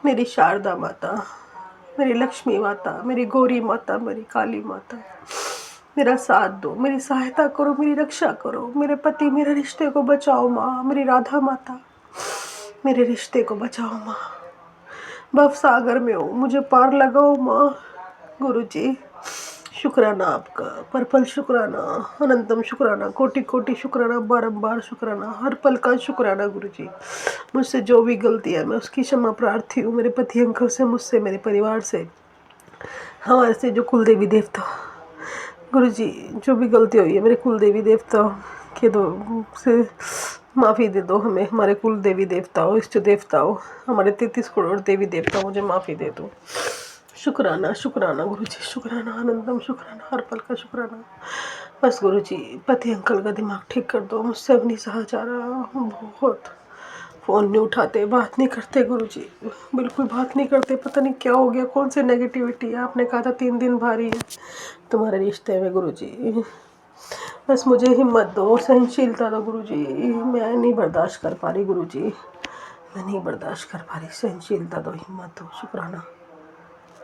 मेरी शारदा माता, मेरी लक्ष्मी माता, मेरी गौरी माता, मेरी काली माता, मेरा साथ दो, मेरी सहायता करो, मेरी रक्षा करो। मेरे पति मेरे रिश्ते को बचाओ माँ। मेरी राधा माता, मेरे रिश्ते को बचाओ माँ। भव सागर में हो, मुझे पार लगाओ माँ। गुरु जी शुक्राना आपका, पर शुक्राना, अनंतम शुक्राना, कोटि कोटि शुक्राना, बारंबार शुक्राना, हर पल का शुक्राना गुरु जी। मुझसे जो भी गलती है मैं उसकी क्षमा प्रार्थी हूँ। मेरे पति अंकल से, मुझसे, मेरे परिवार से, हमारे से, जो कुल देवी देवता, गुरु जी जो भी गलती हुई है मेरे कुल देवी देवता के दो से माफ़ी दे दो हमें। हमारे कुल देवी देवताओं, इष्ट देवताओं, हमारे 33 करोड़ देवी देवता, मुझे माफ़ी दे दो। शुक्राना शुक्राना गुरु जी, शुक्राना, अनंतम शुक्राना, हर पल का शुक्राना। बस गुरु जी पति अंकल का दिमाग ठीक कर दो, मुझसे अब नहीं सहा जा रहा। बहुत फ़ोन नहीं उठाते, बात नहीं करते गुरु जी, बिल्कुल बात नहीं करते। पता नहीं क्या हो गया, कौन सी नेगेटिविटी है। आपने कहा था 3 दिन भारी है तुम्हारे रिश्ते में गुरु जी। बस मुझे हिम्मत दो, सहनशीलता दो गुरु जी। मैं नहीं बर्दाश्त कर पा रही गुरु जी, मैं नहीं बर्दाश्त कर पा रही। सहनशीलता दो, हिम्मत दो। शुक्राना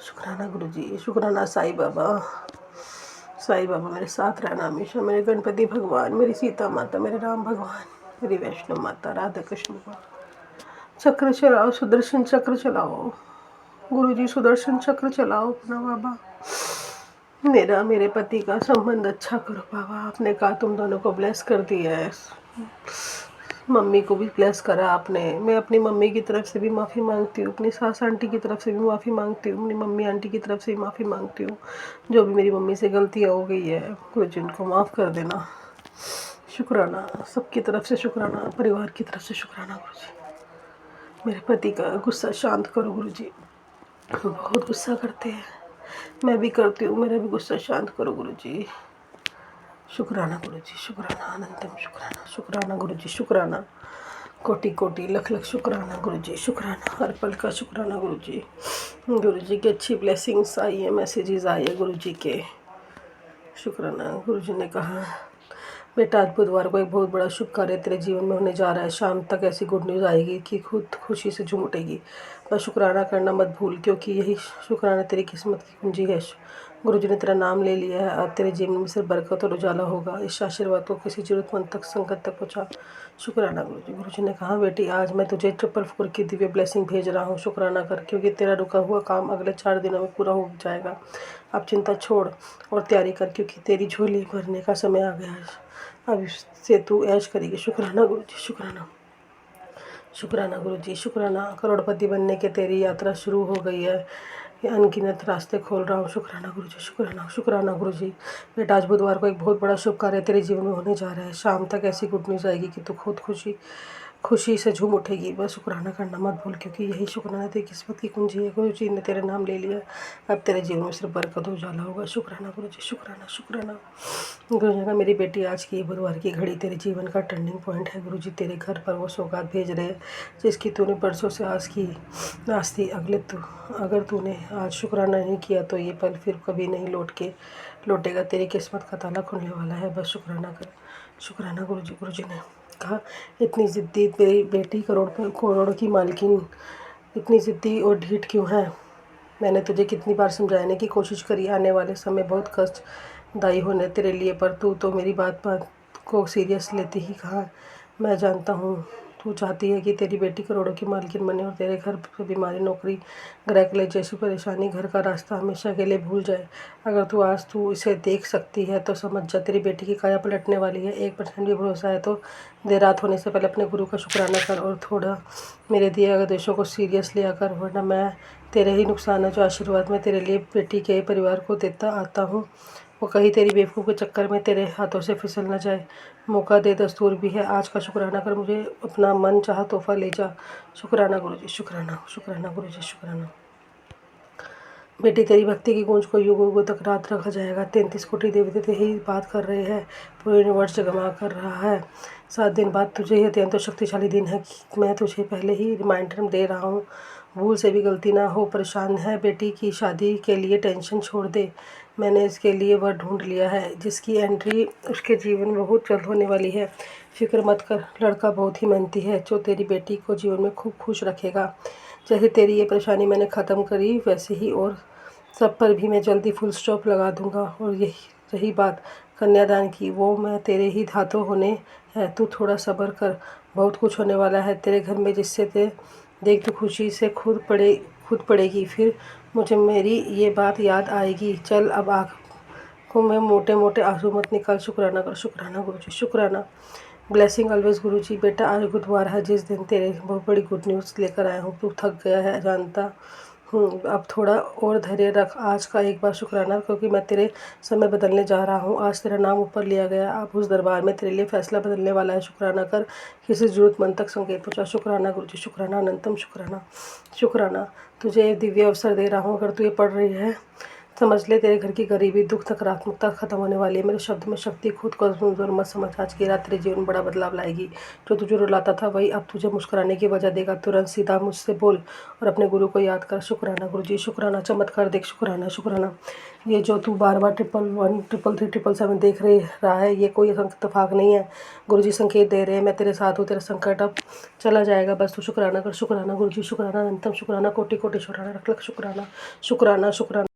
शुक्राना गुरु जी, शुक्राना साईं बाबा। साईं बाबा मेरे साथ रहना हमेशा, मेरे गणपति भगवान, मेरी सीता माता, मेरे राम भगवान, मेरी वैष्णो माता, राधा कृष्ण भगवान। चक्र चलाओ, सुदर्शन चक्र चलाओ गुरु जी, सुदर्शन चक्र चलाओ अपना बाबा। मेरा मेरे पति का संबंध अच्छा करो बाबा। आपने कहा तुम दोनों को ब्लेस कर दिया है, मम्मी को भी ब्लेस करा आपने। मैं अपनी मम्मी की तरफ से भी माफ़ी मांगती हूँ, अपनी सास आंटी की तरफ से भी माफ़ी मांगती हूँ, अपनी मम्मी आंटी की तरफ से भी माफ़ी मांगती हूँ। जो भी मेरी मम्मी से गलतियाँ हो गई है गुरु जी उनको माफ़ कर देना। शुक्राना सबकी तरफ से, शुक्राना परिवार की तरफ से, शुक्राना गुरु जी। मेरे पति का गुस्सा शांत करो गुरु जी, बहुत गुस्सा करते हैं, मैं भी करती हूँ, मेरा भी गुस्सा शांत करो गुरु जी। शुक्राना गुरु जी, शुक्राना, अनंतम शुक्राना। शुक्राना गुरु जी, शुक्राना, कोटि कोटि लख लख शुक्राना गुरु जी, शुक्राना, हर पल का शुक्राना गुरु जी। गुरु जी की अच्छी ब्लेसिंग्स आई है, मैसेजेस आए हैं गुरु जी के। शुक्राना। गुरु जी ने कहा बेटा आज बुधवार को एक बहुत बड़ा शुभ कार्य तेरे जीवन में होने जा रहा है। शाम तक ऐसी गुड न्यूज़ आएगी कि खुद खुशी से झूम उठेगी। बस शुक्राना करना मत भूल, क्योंकि यही शुक्राना तेरी किस्मत की कुंजी है। गुरु जी ने तेरा नाम ले लिया है, अब तेरे जीवन में सिर्फ बरकत और उजाला होगा। इस आशीर्वाद को किसी जरूरतमंद तक, संकट तक पहुँचा। शुक्राना गुरु जी। गुरु जी ने कहा बेटी आज मैं तुझे 444 की दिव्य ब्लेसिंग भेज रहा हूँ, शुक्राना कर, क्योंकि तेरा रुका हुआ काम अगले 4 दिनों में पूरा हो जाएगा। अब चिंता छोड़ और तैयारी कर, क्योंकि तेरी झोली भरने का समय आ गया है। अब इससे तू ऐश करेगी। शुक्राना गुरु जी, शुक्राना। शुक्राना गुरु जी, शुक्राना। करोड़पति बनने के तेरी यात्रा शुरू हो गई है। ये अनगिनत रास्ते खोल रहा हूँ। शुक्राना गुरुजी, शुक्राना शुक्राना गुरुजी। बेटा आज बुधवार को एक बहुत बड़ा शुभ कार्य तेरे जीवन में होने जा रहा है। शाम तक ऐसी गुड न्यूज़ आएगी कि तू खुद खुशी से झूम उठेगी। बस शुक्राना करना मत भूल, क्योंकि यही शुक्राना तेरी किस्मत की कुंजी है। गुरुजी ने तेरा नाम ले लिया, अब तेरे जीवन में सिर्फ बरकत उजाला होगा। शुक्राना गुरुजी, शुक्राना शुक्राना। गुरुजी का मेरी बेटी आज की बुधवार की घड़ी तेरे जीवन का टर्निंग पॉइंट है। गुरुजी तेरे घर पर वो सौगात भेज रहे हैं जिसकी तूने परसों से आस थी। अगर तूने आज शुक्राना नहीं किया तो ये पल फिर कभी नहीं लौटेगा। तेरी किस्मत का ताला खुलने वाला है, बस शुक्राना कर। शुक्राना गुरुजी। गुरुजी ने कहा, इतनी ज़िद्दी मेरी बेटी करोड़ों की मालकिन, इतनी ज़िद्दी और ढीठ क्यों है? मैंने तुझे कितनी बार समझाने की कोशिश करी, आने वाले समय बहुत कष्टदायी होने तेरे लिए, पर तू तो मेरी बात को सीरियस लेती ही कहाँ। मैं जानता हूँ तू चाहती है कि तेरी बेटी करोड़ों की मालकिन बने और तेरे घर पे बीमारी, नौकरी, गृह कलेश जैसी परेशानी, घर का रास्ता हमेशा के लिए भूल जाए। अगर तू इसे देख सकती है तो समझ जा, तेरी बेटी की काया पलटने वाली है। 1% भी भरोसा है तो देर रात होने से पहले अपने गुरु का शुक्राना कर और थोड़ा मेरे दिए आदेशों को सीरियस लिया कर, वरना मैं तेरे ही नुकसान है। जो आशीर्वाद मैं तेरे लिए बेटी के परिवार को देता आता हूँ वो कहीं तेरी बेवकूफ़ के चक्कर में तेरे हाथों से फिसल न जाए। मौका दे दस्तूर भी है, आज का शुक्राना कर, मुझे अपना मन चाहा तोहफा ले जा। शुक्राना गुरुजी, शुक्राना शुक्राना गुरुजी, शुक्राना। बेटी तेरी भक्ति की गूंज को युगों युगों तक रात रखा जाएगा। 33 कोटि देवता तेरी ही बात कर रहे हैं, पूरे यूनिवर्स जगमगा कर रहा है। 7 दिन बाद तुझे यह अत्यंत शक्तिशाली दिन है कि मैं तुझे पहले ही रिमाइंडर दे रहा हूँ, भूल से भी गलती ना हो। परेशान है बेटी की शादी के लिए, टेंशन छोड़ दे। मैंने इसके लिए वह ढूंढ लिया है जिसकी एंट्री उसके जीवन में बहुत जल्द होने वाली है। फिक्र मत कर, लड़का बहुत ही मेहनती है जो तेरी बेटी को जीवन में खूब खुश रखेगा। जैसे तेरी ये परेशानी मैंने ख़त्म करी वैसे ही और सब पर भी मैं जल्दी फुल स्टॉप लगा दूंगा। और यही रही बात कन्यादान की, वो मैं तेरे ही हाथों होने है। तू थोड़ा सब्र कर, बहुत कुछ होने वाला है तेरे घर में जिससे ते देख तू खुशी से खुद पड़ेगी। फिर मुझे मेरी ये बात याद आएगी। चल अब आँखों में मोटे मोटे आंसू मत निकाल। शुक्राना कर। शुक्राना गुरुजी, शुक्राना। ब्लेसिंग ऑलवेज गुरुजी। बेटा आज बुधवार है जिस दिन तेरे बहुत बड़ी गुड न्यूज़ लेकर आया हूँ। तू थक गया है जानता हूँ, अब थोड़ा और धैर्य रख। आज का एक बार शुक्राना, क्योंकि मैं तेरे समय बदलने जा रहा हूँ। आज तेरा नाम ऊपर लिया गया, अब उस दरबार में तेरे लिए फैसला बदलने वाला है। शुक्राना कर, किसी ज़रूरतमंद तक संकेत पहुँचा। शुक्राना गुरुजी, शुक्राना अनंतम शुक्राना। शुक्राना तुझे एक दिव्य अवसर दे रहा हूँ। अगर तू ये पढ़ रही है समझ ले, तेरे घर की गरीबी, दुख, नकारात्मकता खत्म होने वाली है। मेरे शब्द में शक्ति, खुद को कमजोर मत समझ। आज की रात तेरे जीवन में बड़ा बदलाव लाएगी। जो तुझे रुलाता था वही अब तुझे मुस्कुराने की वजह देगा। तुरंत सीधा मुझसे बोल और अपने गुरु को याद कर। शुक्राना गुरुजी, शुक्राना। चमत्कार देख। शुक्राना शुक्राना। ये जो तू बार बार 111, 333, 777 देख रहा है, ये कोई इत्तेफाक नहीं है। गुरुजी संकेत दे रहे हैं, मैं तेरे साथ हूँ, तेरा संकट अब चला जाएगा। बस तू शुक्राना कर। शुक्राना गुरुजी, शुक्राना अनंतम शुक्राना, कोटि कोटि शुक्राना, लख लख शुक्राना। शुक्राना शुक्राना।